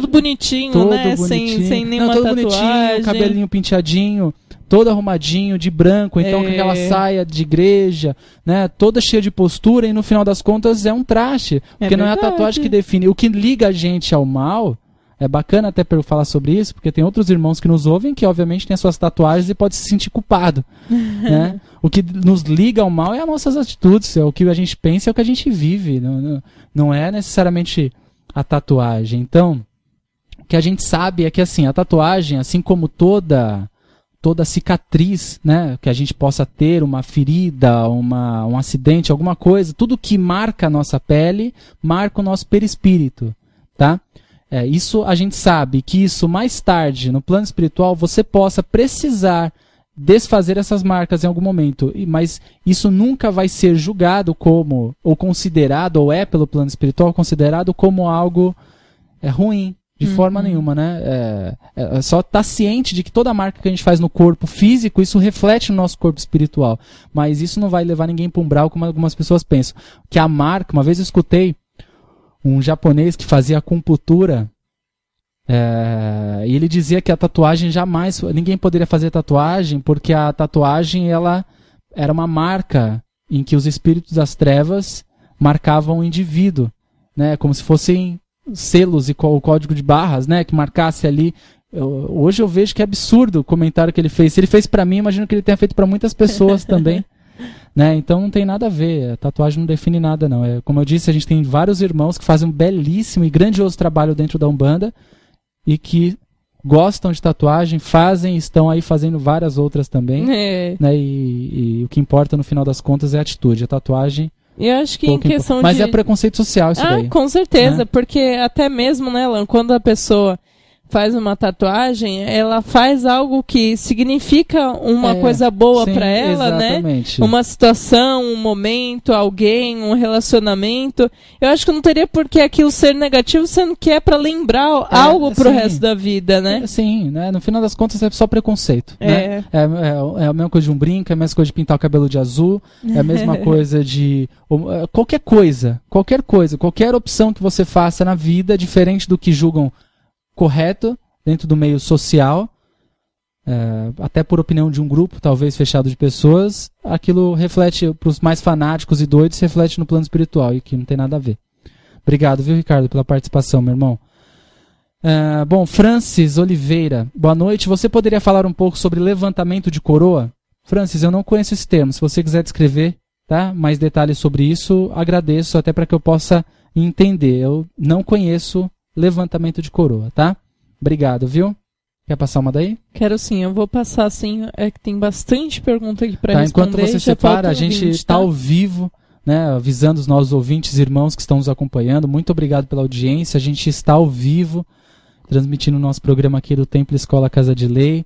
bonitinho, né? Bonitinho. Sem nenhuma todo tatuagem. Bonitinho, cabelinho penteadinho, todo arrumadinho, de branco, então com aquela saia de igreja, né? Toda cheia de postura, e no final das contas é um traste. Porque não é a tatuagem que define. O que liga a gente ao mal. É bacana até para eu falar sobre isso, porque tem outros irmãos que nos ouvem que obviamente têm as suas tatuagens e pode se sentir culpado. Né? O que nos liga ao mal é as nossas atitudes, é o que a gente pensa, é o que a gente vive. Não é necessariamente a tatuagem. Então, o que a gente sabe é que assim, a tatuagem, assim como toda cicatriz, né, que a gente possa ter, uma ferida, um acidente, alguma coisa, tudo que marca a nossa pele, marca o nosso perispírito. Tá? Isso a gente sabe que isso mais tarde, no plano espiritual, você possa precisar desfazer essas marcas em algum momento, mas isso nunca vai ser julgado como, ou considerado, ou pelo plano espiritual, considerado como algo ruim, de forma nenhuma, né? Só estar ciente de que toda marca que a gente faz no corpo físico, isso reflete no nosso corpo espiritual, mas isso não vai levar ninguém para um umbral, como algumas pessoas pensam. Que a marca, uma vez eu escutei um japonês que fazia acupuntura, e ele dizia que a tatuagem jamais, ninguém poderia fazer tatuagem, porque a tatuagem ela era uma marca em que os espíritos das trevas marcavam o indivíduo, né, como se fossem selos e o código de barras, né, que marcasse ali. Hoje eu vejo que é absurdo o comentário que ele fez. Se ele fez para mim, imagino que ele tenha feito para muitas pessoas também. Né? Então não tem nada a ver, a tatuagem não define nada não. Como eu disse, a gente tem vários irmãos que fazem um belíssimo e grandioso trabalho dentro da Umbanda e que gostam de tatuagem, estão aí fazendo várias outras também, né? E o que importa no final das contas é a atitude, a tatuagem. E eu acho que em questão mas é preconceito social isso daí. Com certeza, né? Porque até mesmo, né, Alan, quando a pessoa faz uma tatuagem, ela faz algo que significa uma coisa boa para ela, exatamente, né? Uma situação, um momento, alguém, um relacionamento. Eu acho que não teria por que aquilo ser negativo, sendo que é para lembrar algo pro resto da vida, né? Sim, né? No final das contas é só preconceito, né? É a mesma coisa de um brinco, é a mesma coisa de pintar o cabelo de azul, é a mesma coisa de qualquer qualquer opção que você faça na vida, diferente do que julgam correto dentro do meio social, até por opinião de um grupo talvez fechado de pessoas, aquilo reflete para os mais fanáticos e doidos, reflete no plano espiritual, e que não tem nada a ver. Obrigado, viu, Ricardo, pela participação, meu irmão. Bom, Francis Oliveira, boa noite. Você poderia falar um pouco sobre levantamento de coroa? Francis, eu não conheço esse termo. Se você quiser descrever, tá, mais detalhes sobre isso, agradeço até para que eu possa entender. Eu não conheço levantamento de coroa, tá? Obrigado, viu? Quer passar uma daí? Quero sim, eu vou passar sim. É que tem bastante pergunta aqui para responder. Enquanto você separa, a gente está ao vivo, né, avisando os nossos ouvintes e irmãos que estão nos acompanhando. Muito obrigado pela audiência. A gente está ao vivo, transmitindo o nosso programa aqui do Templo Escola Casa de Lei,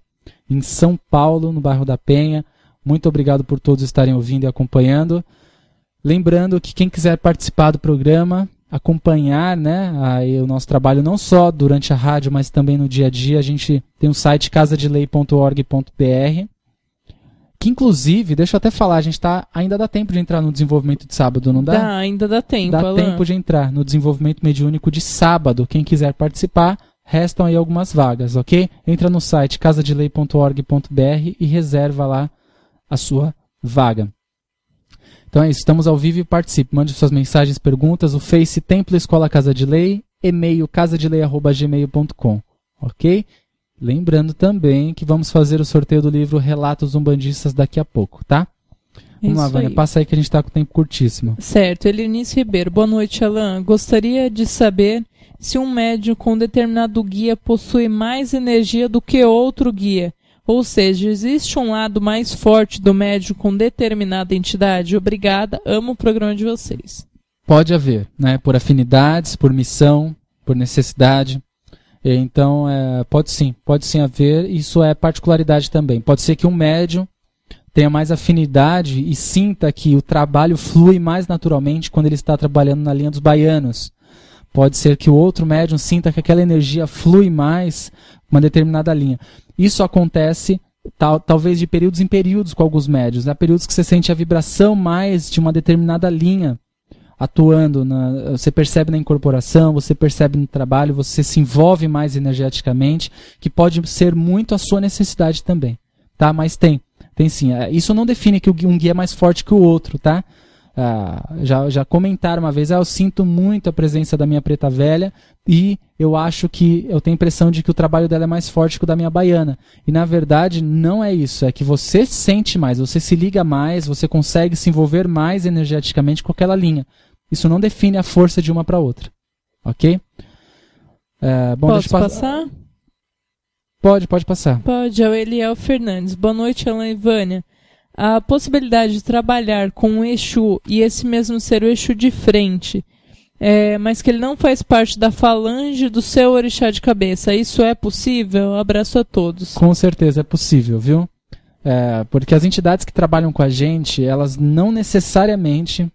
em São Paulo, no bairro da Penha. Muito obrigado por todos estarem ouvindo e acompanhando. Lembrando que quem quiser participar do programa, acompanhar, né, aí o nosso trabalho não só durante a rádio, mas também no dia a dia, a gente tem o site casadelei.org.br, que inclusive, deixa eu até falar, a gente ainda dá tempo de entrar no desenvolvimento de sábado, não dá? Ainda dá tempo, Dá Alan. tempo de entrar no desenvolvimento mediúnico de sábado. Quem quiser participar, restam aí algumas vagas, ok? Entra no site casadelei.org.br e reserva lá a sua vaga. Então é isso, estamos ao vivo e participe. Mande suas mensagens, perguntas, o Face Templo Escola Casa de Lei, e-mail casadelei@gmail.com, ok? Lembrando também que vamos fazer o sorteio do livro Relatos Umbandistas daqui a pouco, tá? Vamos lá, Vânia, passa aí que a gente está com o tempo curtíssimo. Certo, Elinice Ribeiro, boa noite, Alan. Gostaria de saber se um médium com determinado guia possui mais energia do que outro guia. Ou seja, existe um lado mais forte do médium com determinada entidade? Obrigada, amo o programa de vocês. Pode haver, né? Por afinidades, por missão, por necessidade. Então, pode sim haver. Isso é particularidade também. Pode ser que um médium tenha mais afinidade e sinta que o trabalho flui mais naturalmente quando ele está trabalhando na linha dos baianos. Pode ser que o outro médium sinta que aquela energia flui mais uma determinada linha. Isso acontece talvez de períodos em períodos com alguns médiuns. Há períodos que você sente a vibração mais de uma determinada linha atuando. Você percebe na incorporação, você percebe no trabalho, você se envolve mais energeticamente, que pode ser muito a sua necessidade também. Tá? Mas tem sim. Isso não define que um guia é mais forte que o outro, tá? Já comentaram uma vez, eu sinto muito a presença da minha preta velha e eu tenho a impressão de que o trabalho dela é mais forte que o da minha baiana. E na verdade não é isso, é que você sente mais, você se liga mais, você consegue se envolver mais energeticamente com aquela linha. Isso não define a força de uma para outra. Ok? Posso passar? Pode passar. Pode, é o Eliel Fernandes. Boa noite, Alan e Vânia. A possibilidade de trabalhar com o Exu e esse mesmo ser o Exu de frente, mas que ele não faz parte da falange do seu orixá de cabeça, isso é possível? Abraço a todos. Com certeza é possível, viu? Porque as entidades que trabalham com a gente, elas não necessariamente,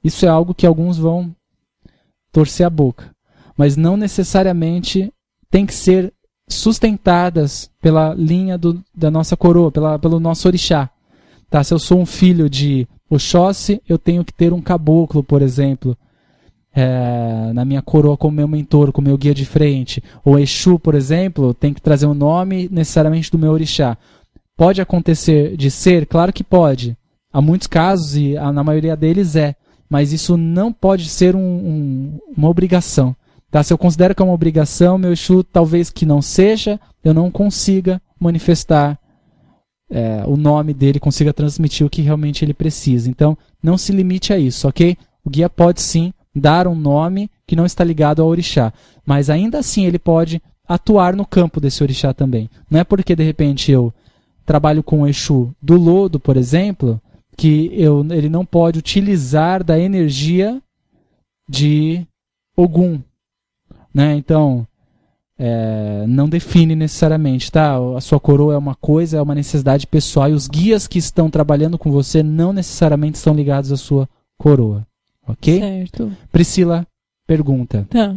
isso é algo que alguns vão torcer a boca, mas não necessariamente tem que ser sustentadas pela linha da nossa coroa, pelo nosso orixá. Tá, se eu sou um filho de Oxóssi, eu tenho que ter um caboclo, por exemplo, na minha coroa como meu mentor, como meu guia de frente. Ou Exu, por exemplo, tem que trazer um nome necessariamente do meu orixá. Pode acontecer de ser? Claro que pode. Há muitos casos, e na maioria deles mas isso não pode ser uma obrigação. Tá? Se eu considero que é uma obrigação, meu Exu talvez que não seja, eu não consiga manifestar o nome dele, consiga transmitir o que realmente ele precisa. Então, não se limite a isso, ok? O guia pode sim dar um nome que não está ligado ao orixá, mas ainda assim ele pode atuar no campo desse orixá também. Não é porque de repente eu trabalho com o Exu do lodo, por exemplo, que ele não pode utilizar da energia de Ogum, né? Então, não define necessariamente, tá? A sua coroa é uma coisa, é uma necessidade pessoal, e os guias que estão trabalhando com você não necessariamente estão ligados à sua coroa, ok? Certo. Priscila pergunta. Tá.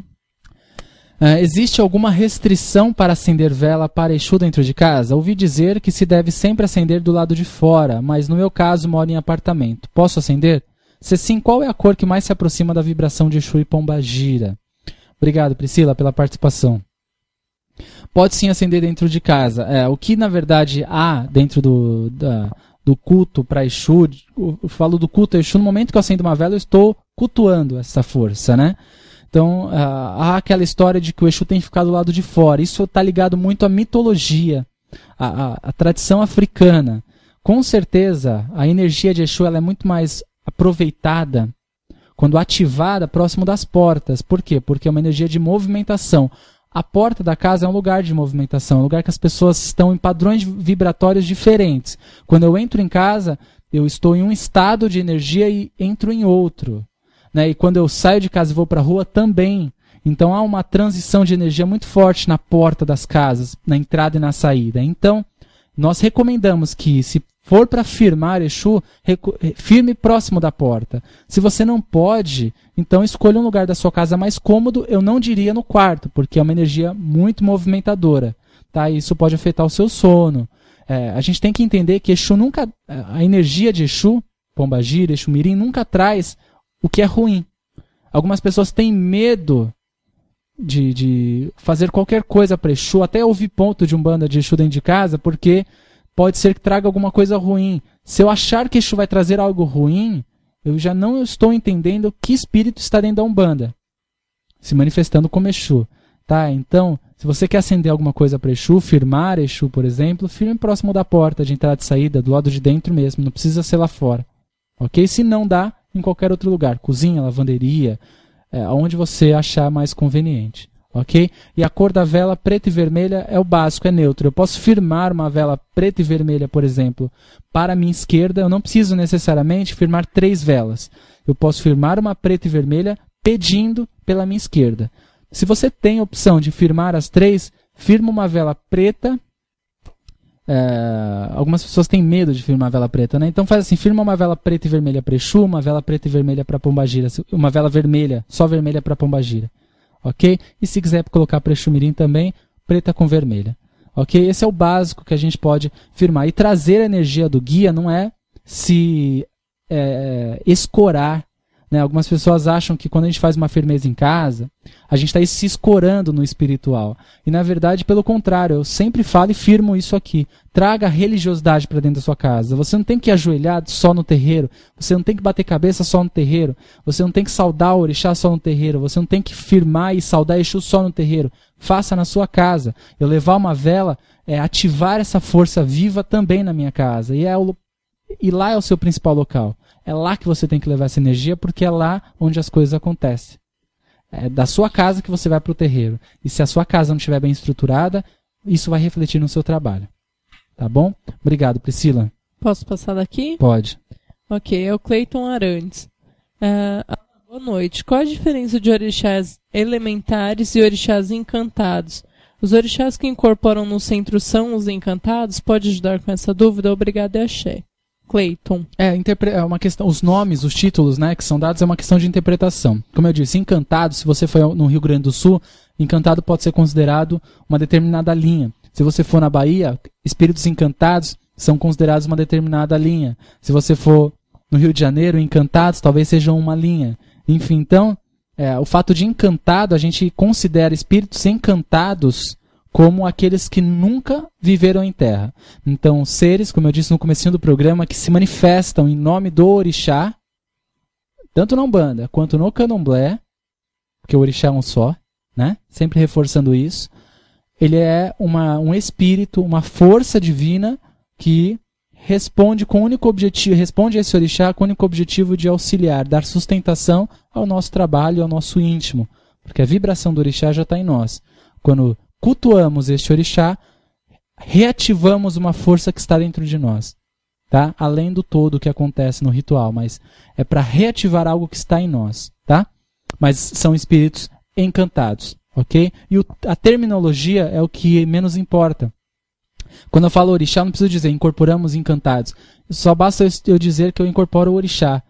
Existe alguma restrição para acender vela para Exu dentro de casa? Ouvi dizer que se deve sempre acender do lado de fora, mas no meu caso moro em apartamento. Posso acender? Se sim, qual é a cor que mais se aproxima da vibração de Exu e Pombagira? Obrigado, Priscila, pela participação. Pode sim acender dentro de casa. O que, na verdade, há dentro do culto para Exu, eu falo do culto a Exu, no momento que eu acendo uma vela, eu estou cultuando essa força, né? Então, há aquela história de que o Exu tem que ficar do lado de fora. Isso está ligado muito à mitologia, à tradição africana. Com certeza, a energia de Exu ela é muito mais aproveitada quando ativada próximo das portas. Por quê? Porque é uma energia de movimentação. A porta da casa é um lugar de movimentação, é um lugar que as pessoas estão em padrões vibratórios diferentes. Quando eu entro em casa, eu estou em um estado de energia e entro em outro. Né? E quando eu saio de casa e vou para a rua, também. Então há uma transição de energia muito forte na porta das casas, na entrada e na saída. Então, nós recomendamos que, se for para firmar Exu, firme próximo da porta. Se você não pode, então escolha um lugar da sua casa mais cômodo. Eu não diria no quarto, porque é uma energia muito movimentadora. Tá? Isso pode afetar o seu sono. A gente tem que entender que Exu nunca, a energia de Exu, Pombagira, Exu Mirim, nunca traz o que é ruim. Algumas pessoas têm medo de fazer qualquer coisa para Exu, até ouvir ponto de Umbanda de Exu dentro de casa, porque pode ser que traga alguma coisa ruim. Se eu achar que Exu vai trazer algo ruim, eu já não estou entendendo que espírito está dentro da Umbanda, se manifestando como Exu. Tá? Então, se você quer acender alguma coisa para Exu, firmar Exu, por exemplo, firme próximo da porta de entrada e saída, do lado de dentro mesmo, não precisa ser lá fora. Ok? Se não dá, em qualquer outro lugar, cozinha, lavanderia, onde você achar mais conveniente. Ok? E a cor da vela preta e vermelha é o básico, é neutro. Eu posso firmar uma vela preta e vermelha, por exemplo, para a minha esquerda. Eu não preciso necessariamente firmar 3 velas. Eu posso firmar uma preta e vermelha pedindo pela minha esquerda. Se você tem a opção de firmar as 3, firma uma vela preta. Algumas pessoas têm medo de firmar vela preta, né? Então faz assim, firma uma vela preta e vermelha para Exu, uma vela preta e vermelha para Pombagira, uma vela vermelha, só vermelha para Pombagira. Ok? E se quiser colocar para Exu Mirim também, preta com vermelha. Ok? Esse é o básico que a gente pode firmar. E trazer a energia do guia não é se escorar. Né? Algumas pessoas acham que quando a gente faz uma firmeza em casa, a gente está se escorando no espiritual. E na verdade, pelo contrário, eu sempre falo e firmo isso aqui. Traga a religiosidade para dentro da sua casa. Você não tem que ir ajoelhado só no terreiro. Você não tem que bater cabeça só no terreiro. Você não tem que saudar o orixá só no terreiro. Você não tem que firmar e saudar Exu só no terreiro. Faça na sua casa. Eu levar uma vela é ativar essa força viva também na minha casa. E lá é o seu principal local. É lá que você tem que levar essa energia, porque é lá onde as coisas acontecem. É da sua casa que você vai para o terreiro. E se a sua casa não estiver bem estruturada, isso vai refletir no seu trabalho. Tá bom? Obrigado, Priscila. Posso passar daqui? Pode. Ok, é o Cleiton Arantes. Boa noite. Qual a diferença de orixás elementares e orixás encantados? Os orixás que incorporam no centro são os encantados? Pode ajudar com essa dúvida? Obrigado e axé. Cleiton. É uma questão, os nomes, os títulos, né, que são dados é uma questão de interpretação. Como eu disse, encantado, se você for no Rio Grande do Sul, encantado pode ser considerado uma determinada linha. Se você for na Bahia, espíritos encantados são considerados uma determinada linha. Se você for no Rio de Janeiro, encantados talvez sejam uma linha. Enfim, então, o fato de encantado, a gente considera espíritos encantados como aqueles que nunca viveram em terra. Então, seres, como eu disse no comecinho do programa, que se manifestam em nome do orixá, tanto na Umbanda quanto no Candomblé, porque o orixá é um só, né? Sempre reforçando isso. Ele é um espírito, uma força divina que responde com o único objetivo, responde a esse orixá com o único objetivo de auxiliar, dar sustentação ao nosso trabalho, ao nosso íntimo, porque a vibração do orixá já está em nós. Quando cultuamos este orixá, reativamos uma força que está dentro de nós, tá? Além do todo que acontece no ritual, mas é para reativar algo que está em nós, tá? Mas são espíritos encantados, ok? E a terminologia é o que menos importa. Quando eu falo orixá, não preciso dizer incorporamos encantados. Só basta eu dizer que eu incorporo o orixá.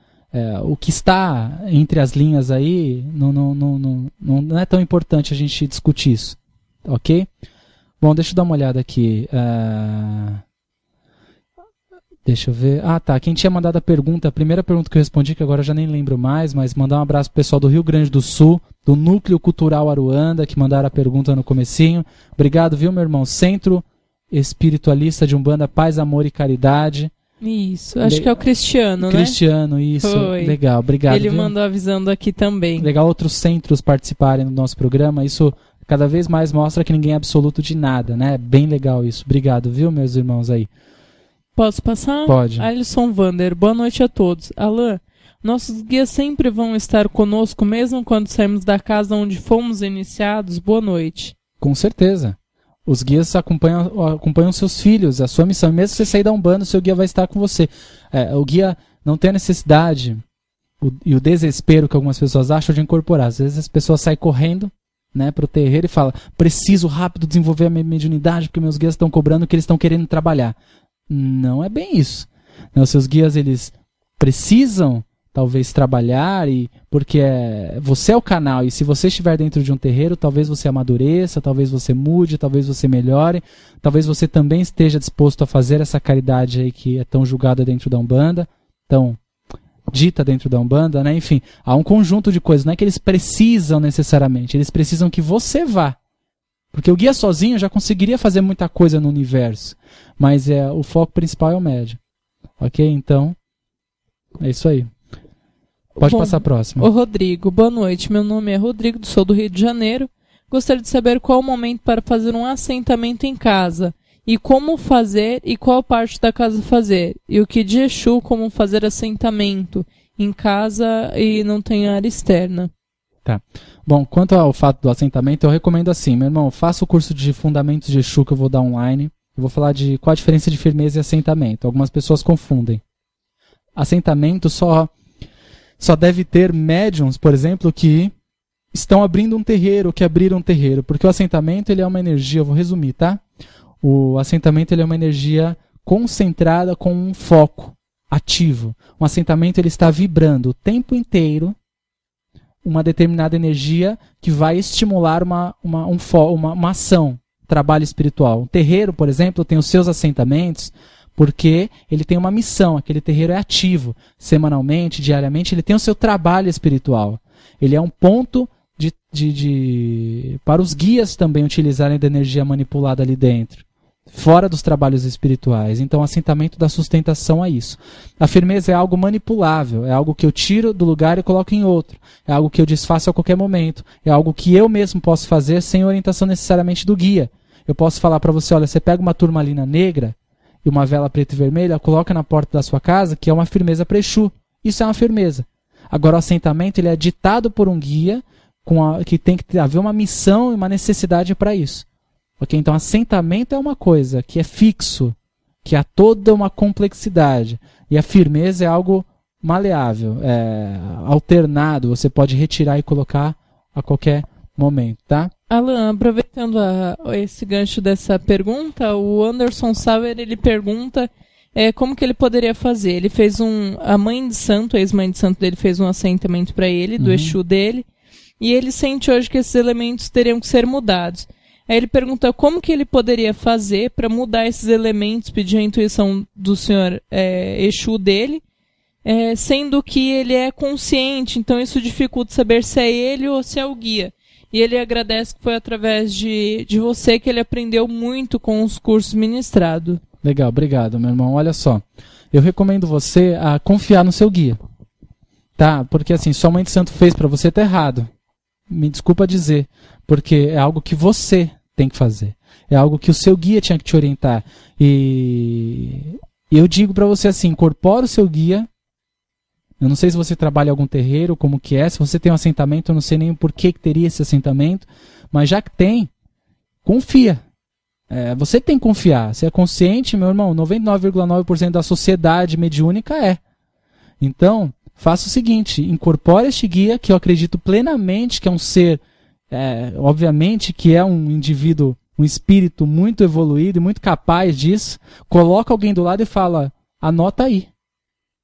O que está entre as linhas aí não é tão importante a gente discutir isso. Ok? Bom, deixa eu dar uma olhada aqui. Deixa eu ver. Tá. Quem tinha mandado a primeira pergunta que eu respondi, que agora eu já nem lembro mais, mas mandar um abraço pro pessoal do Rio Grande do Sul, do Núcleo Cultural Aruanda, que mandaram a pergunta no comecinho. Obrigado, viu, meu irmão? Centro Espiritualista de Umbanda, Paz, Amor e Caridade. Isso, acho que é o Cristiano, né? Cristiano, isso. Foi. Legal, obrigado. Ele viu? mandou avisando aqui também. Legal outros centros participarem do nosso programa. Isso cada vez mais mostra que ninguém é absoluto de nada, né? Bem legal isso. Obrigado, viu, meus irmãos aí? Posso passar? Pode. Alisson Vander, boa noite a todos. Alain, nossos guias sempre vão estar conosco, mesmo quando saímos da casa onde fomos iniciados? Boa noite. Com certeza. Os guias acompanham seus filhos, a sua missão. E mesmo que você sair da Umbanda, o seu guia vai estar com você. O guia não tem a necessidade e o desespero que algumas pessoas acham de incorporar. Às vezes as pessoas saem correndo, né, para o terreiro e falam: preciso rápido desenvolver a minha mediunidade porque meus guias estão cobrando que eles estão querendo trabalhar. Não é bem isso. Os seus guias, eles precisam talvez trabalhar, porque você é o canal, e se você estiver dentro de um terreiro, talvez você amadureça, talvez você mude, talvez você melhore, talvez você também esteja disposto a fazer essa caridade aí que é tão julgada dentro da Umbanda, tão dita dentro da Umbanda, né? Enfim, há um conjunto de coisas, não é que eles precisam necessariamente, eles precisam que você vá. Porque o guia sozinho já conseguiria fazer muita coisa no universo, mas o foco principal é o médium. Ok? Então, é isso aí. Pode passar a próxima. Ô Rodrigo, boa noite. Meu nome é Rodrigo, sou do Rio de Janeiro. Gostaria de saber qual o momento para fazer um assentamento em casa. E como fazer e qual parte da casa fazer. E o que de Exu, como fazer assentamento em casa e não tem área externa. Tá. Bom, quanto ao fato do assentamento, eu recomendo assim, meu irmão, faça o curso de Fundamentos de Exu que eu vou dar online. Eu vou falar de qual a diferença de firmeza e assentamento. Algumas pessoas confundem. Assentamento só deve ter médiums, por exemplo, que estão abrindo um terreiro, que abriram um terreiro, porque o assentamento ele é uma energia, eu vou resumir, tá? O assentamento ele é uma energia concentrada com um foco ativo. Um assentamento ele está vibrando o tempo inteiro uma determinada energia que vai estimular uma ação, trabalho espiritual. Um terreiro, por exemplo, tem os seus assentamentos porque ele tem uma missão, aquele terreiro é ativo, semanalmente, diariamente, ele tem o seu trabalho espiritual. Ele é um ponto para os guias também utilizarem da energia manipulada ali dentro, fora dos trabalhos espirituais. Então o assentamento dá sustentação a isso. A firmeza é algo manipulável, é algo que eu tiro do lugar e coloco em outro, é algo que eu desfaço a qualquer momento, é algo que eu mesmo posso fazer sem orientação necessariamente do guia. Eu posso falar para você, olha, você pega uma turmalina negra e uma vela preta e vermelha, coloca na porta da sua casa, que é uma firmeza para Exu. Isso é uma firmeza. Agora o assentamento ele é ditado por um guia que tem que haver uma missão e uma necessidade para isso. Okay? Então assentamento é uma coisa que é fixo, que há toda uma complexidade. E a firmeza é algo maleável, alternado, você pode retirar e colocar a qualquer momento, tá? Alan, aproveitando esse gancho dessa pergunta, o Anderson Sauer, ele pergunta como que ele poderia fazer. Ele fez a mãe de santo, a ex-mãe de santo dele fez um assentamento para ele, do Exu dele, e ele sente hoje que esses elementos teriam que ser mudados. Aí ele pergunta como que ele poderia fazer para mudar esses elementos, pedir a intuição do senhor Exu dele, sendo que ele é consciente, então isso dificulta saber se é ele ou se é o guia. E ele agradece que foi através de você que ele aprendeu muito com os cursos ministrados. Legal, obrigado, meu irmão. Olha só, eu recomendo você a confiar no seu guia, tá? Porque assim, sua mãe de santo fez para você, tá errado. Me desculpa dizer, porque é algo que você tem que fazer. É algo que o seu guia tinha que te orientar. E eu digo para você assim, incorpora o seu guia. Eu não sei se você trabalha em algum terreiro, como que é. Se você tem um assentamento, eu não sei nem por que teria esse assentamento. Mas já que tem, confia. Você tem que confiar. Você é consciente, meu irmão, 99,9% da sociedade mediúnica é. Então, faça o seguinte, incorpore este guia, que eu acredito plenamente que é um ser, obviamente que é um indivíduo, um espírito muito evoluído e muito capaz disso. Coloca alguém do lado e fala, anota aí.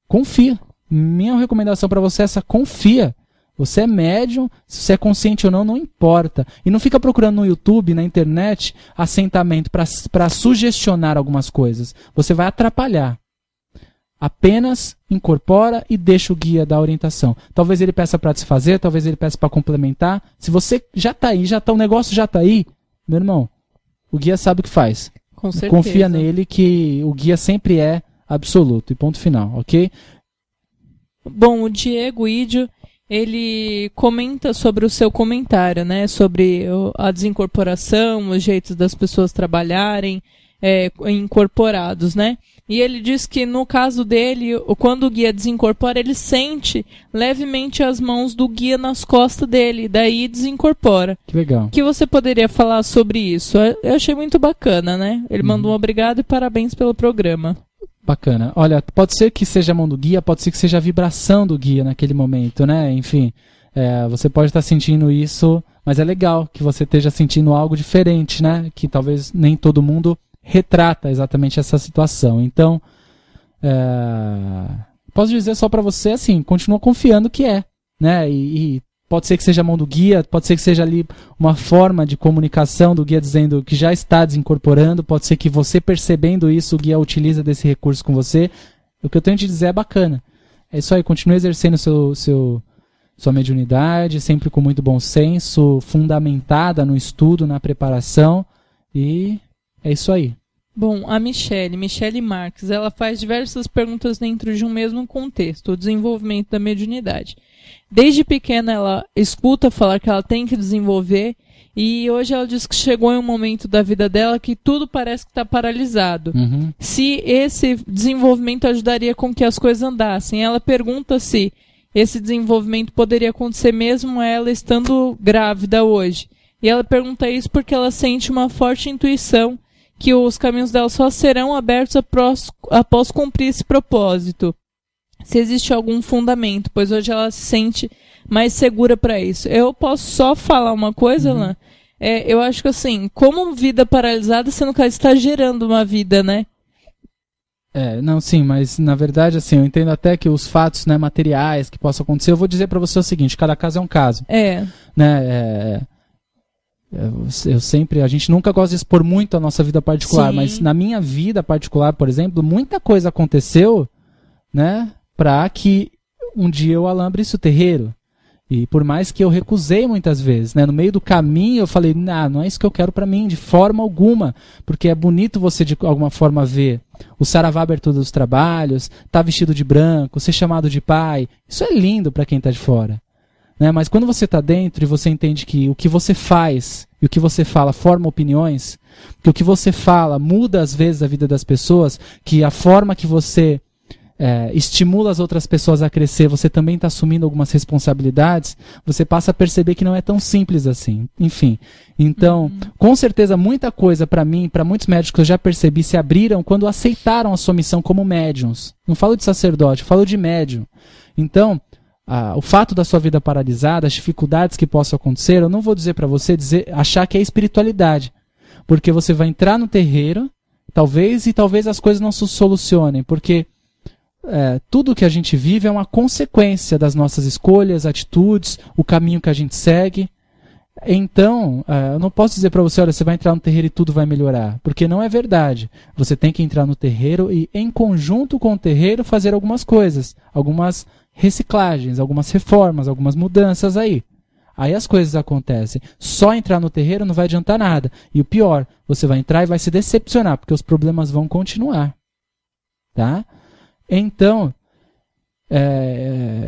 Confia. Minha recomendação para você é essa, confia. Você é médium, se você é consciente ou não, não importa. E não fica procurando no YouTube, na internet, assentamento para sugestionar algumas coisas. Você vai atrapalhar. Apenas incorpora e deixa o guia dar orientação. Talvez ele peça para desfazer, talvez ele peça para complementar. Se você já está aí, o negócio já está aí, meu irmão, o guia sabe o que faz. Com certeza. Confia nele que o guia sempre é absoluto e ponto final, ok? Bom, o Diego Idio, ele comenta sobre o seu comentário, né? Sobre a desincorporação, os jeitos das pessoas trabalharem incorporados, né? E ele diz que no caso dele, quando o guia desincorpora, ele sente levemente as mãos do guia nas costas dele, daí desincorpora. Que legal. O que você poderia falar sobre isso? Eu achei muito bacana, né? Ele mandou um obrigado e parabéns pelo programa. Bacana. Olha, pode ser que seja a mão do guia, pode ser que seja a vibração do guia naquele momento, né? Enfim, você pode estar sentindo isso, mas é legal que você esteja sentindo algo diferente, né? Que talvez nem todo mundo retrata exatamente essa situação. Então, posso dizer só para você assim, continua confiando que né? E pode ser que seja a mão do guia, pode ser que seja ali uma forma de comunicação do guia dizendo que já está desincorporando, pode ser que você percebendo isso, o guia utiliza desse recurso com você. O que eu tenho a te dizer é bacana. É isso aí, continue exercendo sua mediunidade, sempre com muito bom senso, fundamentada no estudo, na preparação, e é isso aí. Bom, a Michele Marques, ela faz diversas perguntas dentro de um mesmo contexto, o desenvolvimento da mediunidade. Desde pequena ela escuta falar que ela tem que desenvolver, e hoje ela diz que chegou em um momento da vida dela que tudo parece que está paralisado. Uhum. Se esse desenvolvimento ajudaria com que as coisas andassem, ela pergunta se esse desenvolvimento poderia acontecer mesmo ela estando grávida hoje. E ela pergunta isso porque ela sente uma forte intuição que os caminhos dela só serão abertos após cumprir esse propósito. Se existe algum fundamento, pois hoje ela se sente mais segura para isso. Eu posso só falar uma coisa, Alain? Eu acho que assim, como vida paralisada, você no caso está gerando uma vida, né? Não, sim, mas na verdade, assim, eu entendo até que os fatos, né, materiais que possam acontecer, eu vou dizer para você o seguinte, cada caso é um caso. Né? A gente nunca gosta de expor muito a nossa vida particular, Sim. mas na minha vida particular, por exemplo, muita coisa aconteceu, né, para que um dia eu alambre-se o terreiro. E por mais que eu recusei muitas vezes, né, no meio do caminho eu falei, não é isso que eu quero para mim, de forma alguma, porque é bonito você de alguma forma ver o saravá abertura dos trabalhos, tá vestido de branco, ser chamado de pai, isso é lindo para quem tá de fora. Né? Mas quando você está dentro e você entende que o que você faz e o que você fala forma opiniões, que o que você fala muda às vezes a vida das pessoas, que a forma que você estimula as outras pessoas a crescer, você também está assumindo algumas responsabilidades, você passa a perceber que não é tão simples assim. Enfim, então, com certeza muita coisa para mim, para muitos médicos que eu já percebi, se abriram quando aceitaram a sua missão como médiuns. Não falo de sacerdote, falo de médium. Então, o fato da sua vida paralisada, as dificuldades que possam acontecer, eu não vou dizer para você achar que é espiritualidade, porque você vai entrar no terreiro, talvez as coisas não se solucionem, porque tudo que a gente vive é uma consequência das nossas escolhas, atitudes, o caminho que a gente segue. Então, eu não posso dizer para você, olha, você vai entrar no terreiro e tudo vai melhorar, porque não é verdade. Você tem que entrar no terreiro e, em conjunto com o terreiro, fazer algumas coisas, algumas reciclagens, algumas reformas, algumas mudanças aí. Aí as coisas acontecem. Só entrar no terreiro não vai adiantar nada. E o pior, você vai entrar e vai se decepcionar, porque os problemas vão continuar. Tá? Então,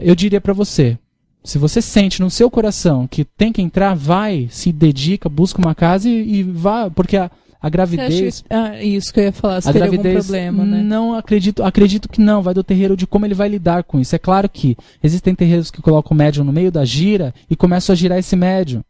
eu diria para você, se você sente no seu coração que tem que entrar, vai, se dedica, busca uma casa e vá, porque a gravidez... isso que eu ia falar, se teria algum problema, né? Não acredito que não, vai do terreiro de como ele vai lidar com isso. É claro que existem terreiros que colocam o médium no meio da gira e começam a girar esse médium.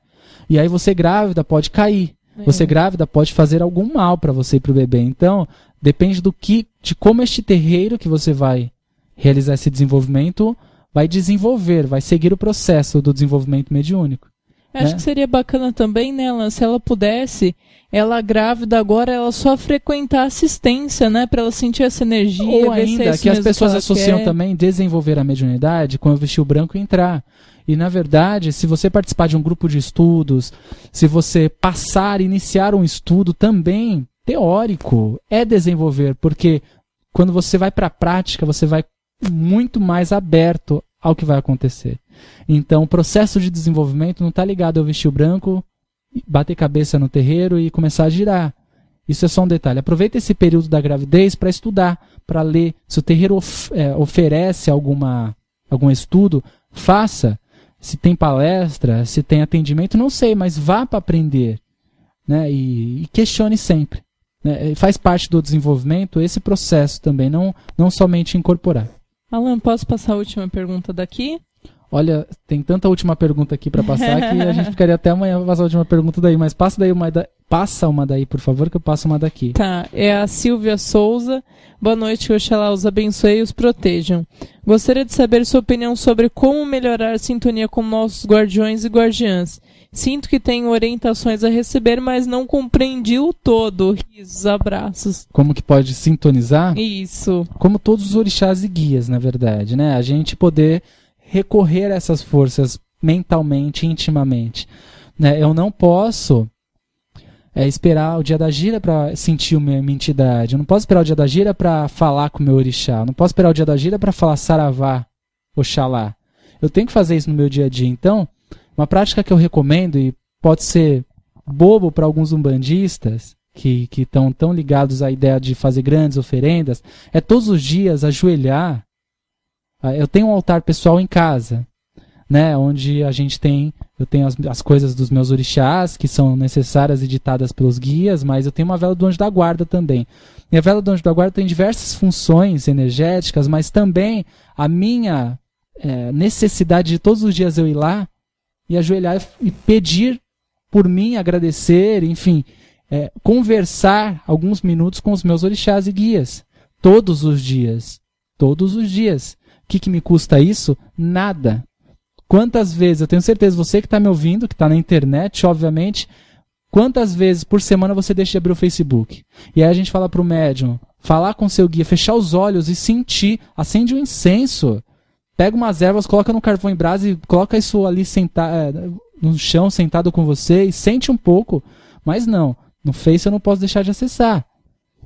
E aí você grávida pode cair. Você grávida pode fazer algum mal para você e para o bebê. Então, depende de como este terreiro que você vai realizar esse desenvolvimento vai desenvolver, vai seguir o processo do desenvolvimento mediúnico. Acho que seria bacana também, né, Alan, se ela pudesse, ela grávida agora, ela só frequentar a assistência, né, para ela sentir essa energia. Ou ainda, que as pessoas associam também desenvolver a mediunidade com eu vestir o branco e entrar. E, na verdade, se você participar de um grupo de estudos, se você iniciar um estudo também teórico, é desenvolver, porque quando você vai para a prática, você vai muito mais aberto ao que vai acontecer. Então, o processo de desenvolvimento não está ligado a eu vestir o branco, bater cabeça no terreiro e começar a girar. Isso é só um detalhe. Aproveita esse período da gravidez para estudar, para ler. Se o terreiro oferece algum estudo, faça. Se tem palestra, se tem atendimento, não sei, mas vá para aprender, né? E questione sempre, né? Faz parte do desenvolvimento esse processo também, não somente incorporar. Alan, posso passar a última pergunta daqui? Olha, tem tanta última pergunta aqui para passar que a gente ficaria até amanhã para passar a última pergunta daí, mas passa uma daí, por favor, que eu passo uma daqui. Tá, é a Silvia Souza. Boa noite, que Oxalá os abençoe e os protejam. Gostaria de saber sua opinião sobre como melhorar a sintonia com nossos guardiões e guardiãs. Sinto que tenho orientações a receber, mas não compreendi o todo. Risos, abraços. Como que pode sintonizar? Isso. Como todos os orixás e guias, na verdade, né? A gente poder recorrer a essas forças mentalmente, intimamente, né? Eu não posso esperar o dia da gira para sentir a minha entidade. Eu não posso esperar o dia da gira para falar com o meu orixá. Eu não posso esperar o dia da gira para falar saravá, oxalá. Eu tenho que fazer isso no meu dia a dia. Então, uma prática que eu recomendo, e pode ser bobo para alguns umbandistas que estão tão ligados à ideia de fazer grandes oferendas, é todos os dias ajoelhar. Eu tenho um altar pessoal em casa, né, onde eu tenho as coisas dos meus orixás, que são necessárias e ditadas pelos guias, mas eu tenho uma vela do anjo da guarda também. E a vela do anjo da guarda tem diversas funções energéticas, mas também a minha necessidade de todos os dias eu ir lá e ajoelhar e pedir por mim, agradecer, enfim, conversar alguns minutos com os meus orixás e guias. Todos os dias. Todos os dias. O que me custa isso? Nada. Quantas vezes, eu tenho certeza, você que está me ouvindo, que está na internet, obviamente, quantas vezes por semana você deixa de abrir o Facebook? E aí a gente fala para o médium, falar com seu guia, fechar os olhos e sentir, acende um incenso, pega umas ervas, coloca no carvão em brasa e coloca isso ali no chão, sentado com você, e sente um pouco, mas não, no Face eu não posso deixar de acessar.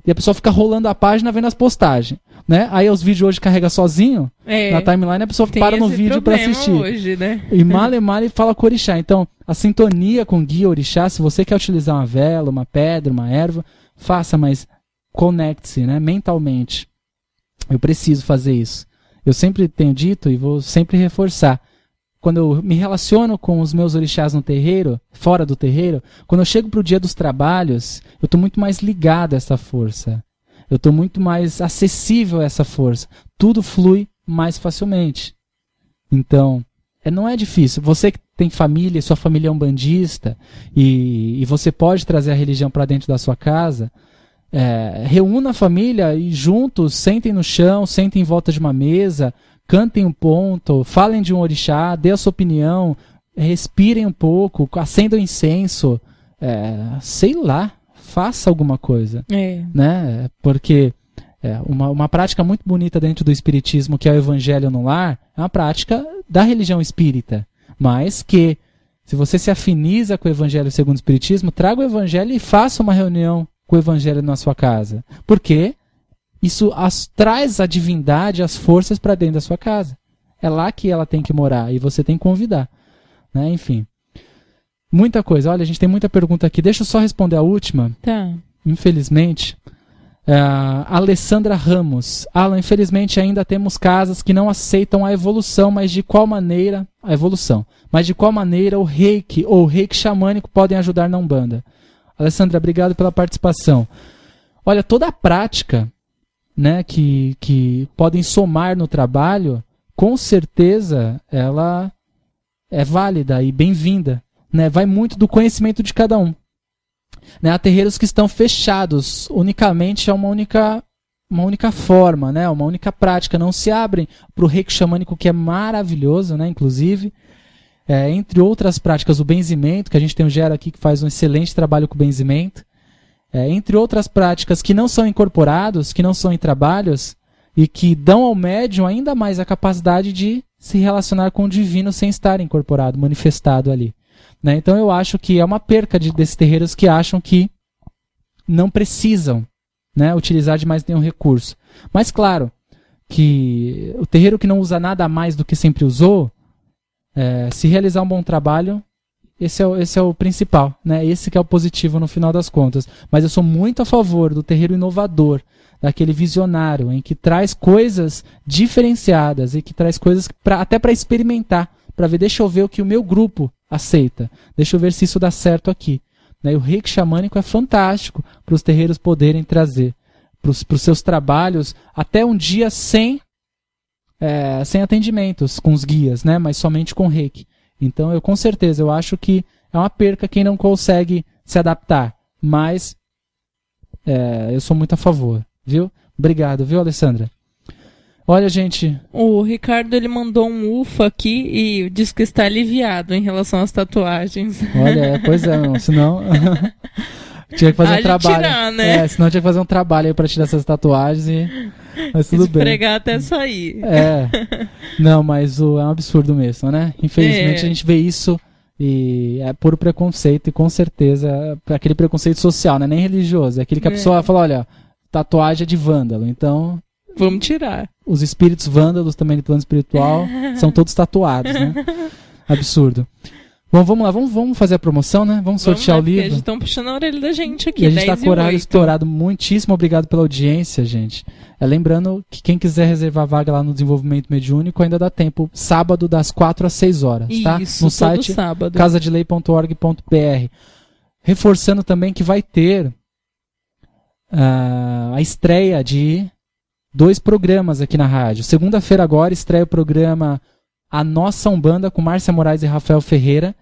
E a pessoa fica rolando a página vendo as postagens, né? Aí os vídeos hoje carrega sozinho, na timeline a pessoa para no vídeo para assistir. Hoje, né? E male fala com o orixá. Então, a sintonia com guia orixá, se você quer utilizar uma vela, uma pedra, uma erva, faça, mas conecte-se, né? Mentalmente. Eu preciso fazer isso. Eu sempre tenho dito e vou sempre reforçar. Quando eu me relaciono com os meus orixás no terreiro, fora do terreiro, quando eu chego para o dia dos trabalhos, eu estou muito mais ligado a essa força. Eu estou muito mais acessível a essa força. Tudo flui mais facilmente. Então, não é difícil. Você que tem família, sua família é umbandista, e você pode trazer a religião para dentro da sua casa, reúna a família e juntos sentem no chão, sentem em volta de uma mesa, cantem um ponto, falem de um orixá, dê a sua opinião, respirem um pouco, acendam incenso, sei lá, faça alguma coisa. Né? Porque uma prática muito bonita dentro do espiritismo, que é o Evangelho no Lar, é uma prática da religião espírita, mas que, se você se afiniza com o Evangelho segundo o Espiritismo, traga o Evangelho e faça uma reunião com o Evangelho na sua casa. Por quê? Isso traz a divindade, as forças para dentro da sua casa. É lá que ela tem que morar e você tem que convidar. Né? Enfim. Muita coisa. Olha, a gente tem muita pergunta aqui. Deixa eu só responder a última. Tá. Infelizmente. Alessandra Ramos. Alan, infelizmente ainda temos casas que não aceitam a evolução, mas de qual maneira... A evolução. Mas de qual maneira o reiki ou o reiki xamânico podem ajudar na Umbanda? Alessandra, obrigado pela participação. Olha, toda a prática... né, que podem somar no trabalho, com certeza ela é válida e bem-vinda. Né? Vai muito do conhecimento de cada um. Né? Há terreiros que estão fechados unicamente a uma única forma, né? Uma única prática. Não se abrem para o reiki xamânico, que é maravilhoso, né? Inclusive. Entre outras práticas, o benzimento, que a gente tem o Gera aqui que faz um excelente trabalho com o benzimento. Entre outras práticas que não são incorporados, que não são em trabalhos, e que dão ao médium ainda mais a capacidade de se relacionar com o divino sem estar incorporado, manifestado ali. Né? Então eu acho que é uma perca desses terreiros que acham que não precisam, né, utilizar de mais nenhum recurso. Mas claro, que o terreiro que não usa nada a mais do que sempre usou, se realizar um bom trabalho, esse é o principal, né? Esse que é o positivo no final das contas. Mas eu sou muito a favor do terreiro inovador, daquele visionário, em que traz coisas diferenciadas e que traz coisas até para experimentar, para ver, deixa eu ver o que o meu grupo aceita, deixa eu ver se isso dá certo aqui. Né? E o reiki xamânico é fantástico para os terreiros poderem trazer para os seus trabalhos até um dia sem atendimentos com os guias, né? Mas somente com reiki. Então, com certeza, eu acho que é uma perca quem não consegue se adaptar. Mas eu sou muito a favor, viu? Obrigado, viu, Alessandra? Olha, gente... O Ricardo, ele mandou um ufa aqui e disse que está aliviado em relação às tatuagens. Olha, pois é, não, senão... tinha que fazer um trabalho. Tirar, né? Senão tinha que fazer um trabalho aí pra tirar essas tatuagens mas tudo bem. Esfregar até sair. Não, mas é um absurdo mesmo, né? Infelizmente a gente vê isso e é puro preconceito e com certeza aquele preconceito social, né? Nem religioso. É aquele que a pessoa fala, olha, tatuagem é de vândalo, então... Vamos tirar. Os espíritos vândalos também do plano espiritual são todos tatuados, né? Absurdo. Bom, vamos lá, vamos fazer a promoção, né? Vamos sortear o livro. Eles estão puxando a orelha da gente aqui. E a gente está com o horário estourado. Muitíssimo obrigado pela audiência, gente. Lembrando que quem quiser reservar vaga lá no Desenvolvimento Mediúnico ainda dá tempo. Sábado, das 4 às 6 horas, tá? Isso, no site casadelei.org.br. Reforçando também que vai ter a estreia de 2 programas aqui na rádio. Segunda-feira agora estreia o programa A Nossa Umbanda com Márcia Moraes e Rafael Ferreira.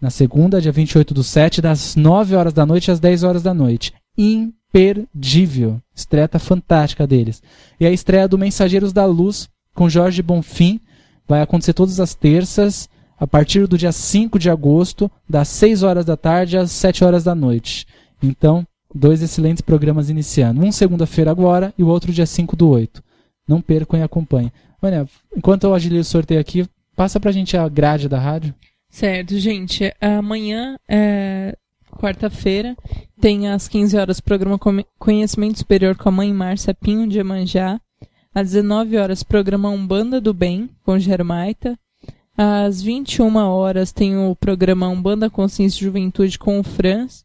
Na segunda, dia 28/7, das 9 horas da noite às 10 horas da noite. Imperdível. Estreia fantástica deles. E a estreia do Mensageiros da Luz com Jorge Bonfim vai acontecer todas as terças, a partir do dia 5 de agosto, das 6 horas da tarde às 7 horas da noite. Então, 2 excelentes programas iniciando. Um segunda-feira agora e o outro dia 5/8. Não percam e acompanhem. Olha, enquanto eu agilizo o sorteio aqui, passa pra gente a grade da rádio. Certo, gente. Amanhã, quarta-feira, tem às 15 horas programa Conhecimento Superior com a mãe Márcia Pinho de Iemanjá. Às 19 horas, programa Umbanda do Bem com Germaita. Às 21 horas, tem o programa Umbanda Consciência e Juventude com o Franz.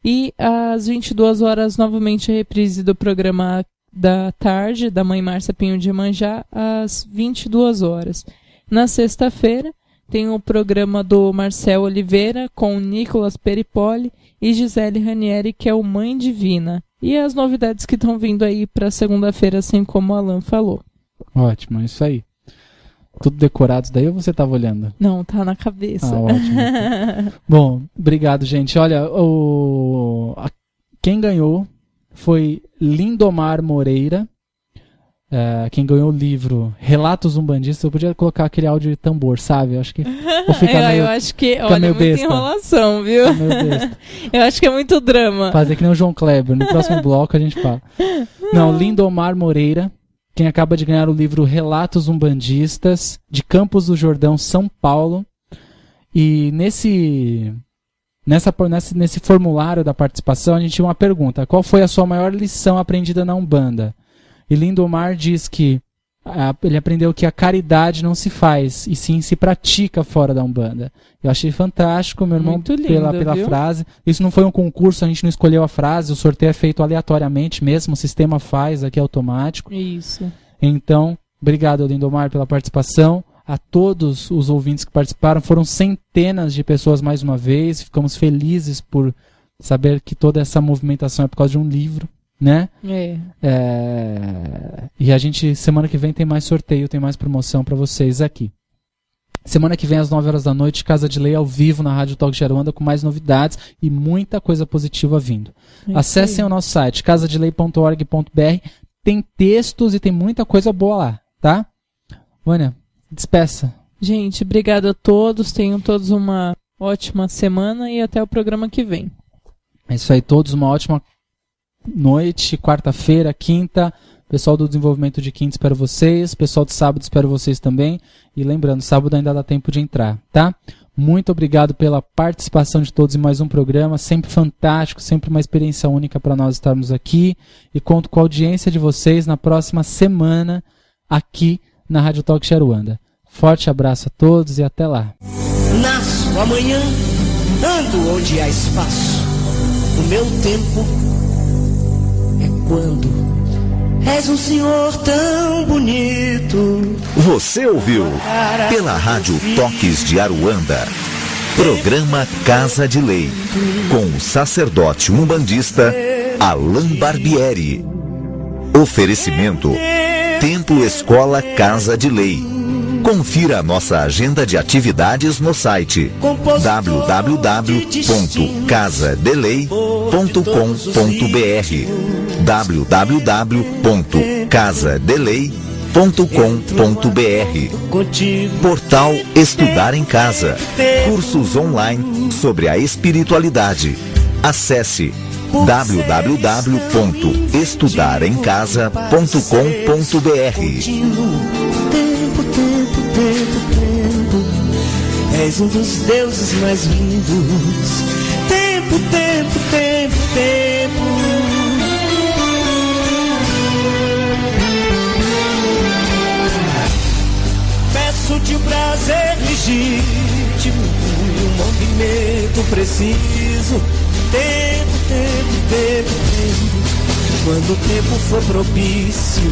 E às 22 horas, novamente, a reprise do programa da tarde, da mãe Márcia Pinho de Iemanjá, às 22 horas. Na sexta-feira, tem o programa do Marcel Oliveira com Nicolas Peripoli e Gisele Ranieri, que é o Mãe Divina. E as novidades que estão vindo aí para segunda-feira, assim como o Alan falou. Ótimo, é isso aí. Tudo decorado daí ou você estava olhando? Não, tá na cabeça. Ótimo. Bom, obrigado, gente. Olha, quem ganhou foi Lindomar Moreira. Quem ganhou o livro Relatos Umbandistas. Eu podia colocar aquele áudio de tambor, sabe? Eu acho que eu acho que, olha, muita besta. Enrolação, viu? Eu acho que é muito drama. Fazer que nem o João Kleber. No próximo bloco a gente fala. Não, Lindomar Moreira, quem acaba de ganhar o livro Relatos Umbandistas, de Campos do Jordão, São Paulo. E nesse formulário da participação a gente tinha uma pergunta: qual foi a sua maior lição aprendida na Umbanda? E Lindomar diz que ele aprendeu que a caridade não se faz, e sim se pratica fora da Umbanda. Eu achei fantástico, meu irmão, lindo, pela frase. Isso não foi um concurso, a gente não escolheu a frase, o sorteio é feito aleatoriamente mesmo, o sistema faz aqui automático. Isso. Então, obrigado, Lindomar, pela participação. A todos os ouvintes que participaram, foram centenas de pessoas mais uma vez. Ficamos felizes por saber que toda essa movimentação é por causa de um livro, né? E a gente, semana que vem, tem mais sorteio, tem mais promoção para vocês aqui. Semana que vem, às 9 horas da noite, Casa de Lei ao vivo na Rádio Talk de Aruanda, com mais novidades e muita coisa positiva vindo. Acessem o nosso site, casadelei.org.br. Tem textos e tem muita coisa boa lá, tá? Vânia, despeça. Gente, obrigado a todos. Tenham todos uma ótima semana e até o programa que vem. É isso aí, todos uma ótima noite, quarta-feira, quinta. Pessoal do desenvolvimento de quinta, espero vocês. Pessoal de sábado, espero vocês também. E lembrando, sábado ainda dá tempo de entrar, tá? Muito obrigado pela participação de todos em mais um programa. Sempre fantástico, sempre uma experiência única para nós estarmos aqui. E conto com a audiência de vocês na próxima semana aqui na Rádio Talk de Aruanda. Forte abraço a todos e até lá. Na sua manhã ando onde há espaço. O meu tempo é quando és um senhor tão bonito. Você ouviu pela Rádio Toques de Aruanda, programa Casa de Lei, com o sacerdote umbandista Alain Barbieri. Oferecimento Templo Escola Casa de Lei. Confira a nossa agenda de atividades no site www.casadelei.com.br www.casadelei.com.br. Portal Estudar em Casa. Cursos online sobre a espiritualidade. Acesse www.estudaremcasa.com.br. És um dos deuses mais lindos. Tempo, tempo, tempo, tempo. Peço-te o prazer legítimo e um movimento preciso. Tempo, tempo, tempo, tempo. Quando o tempo for propício.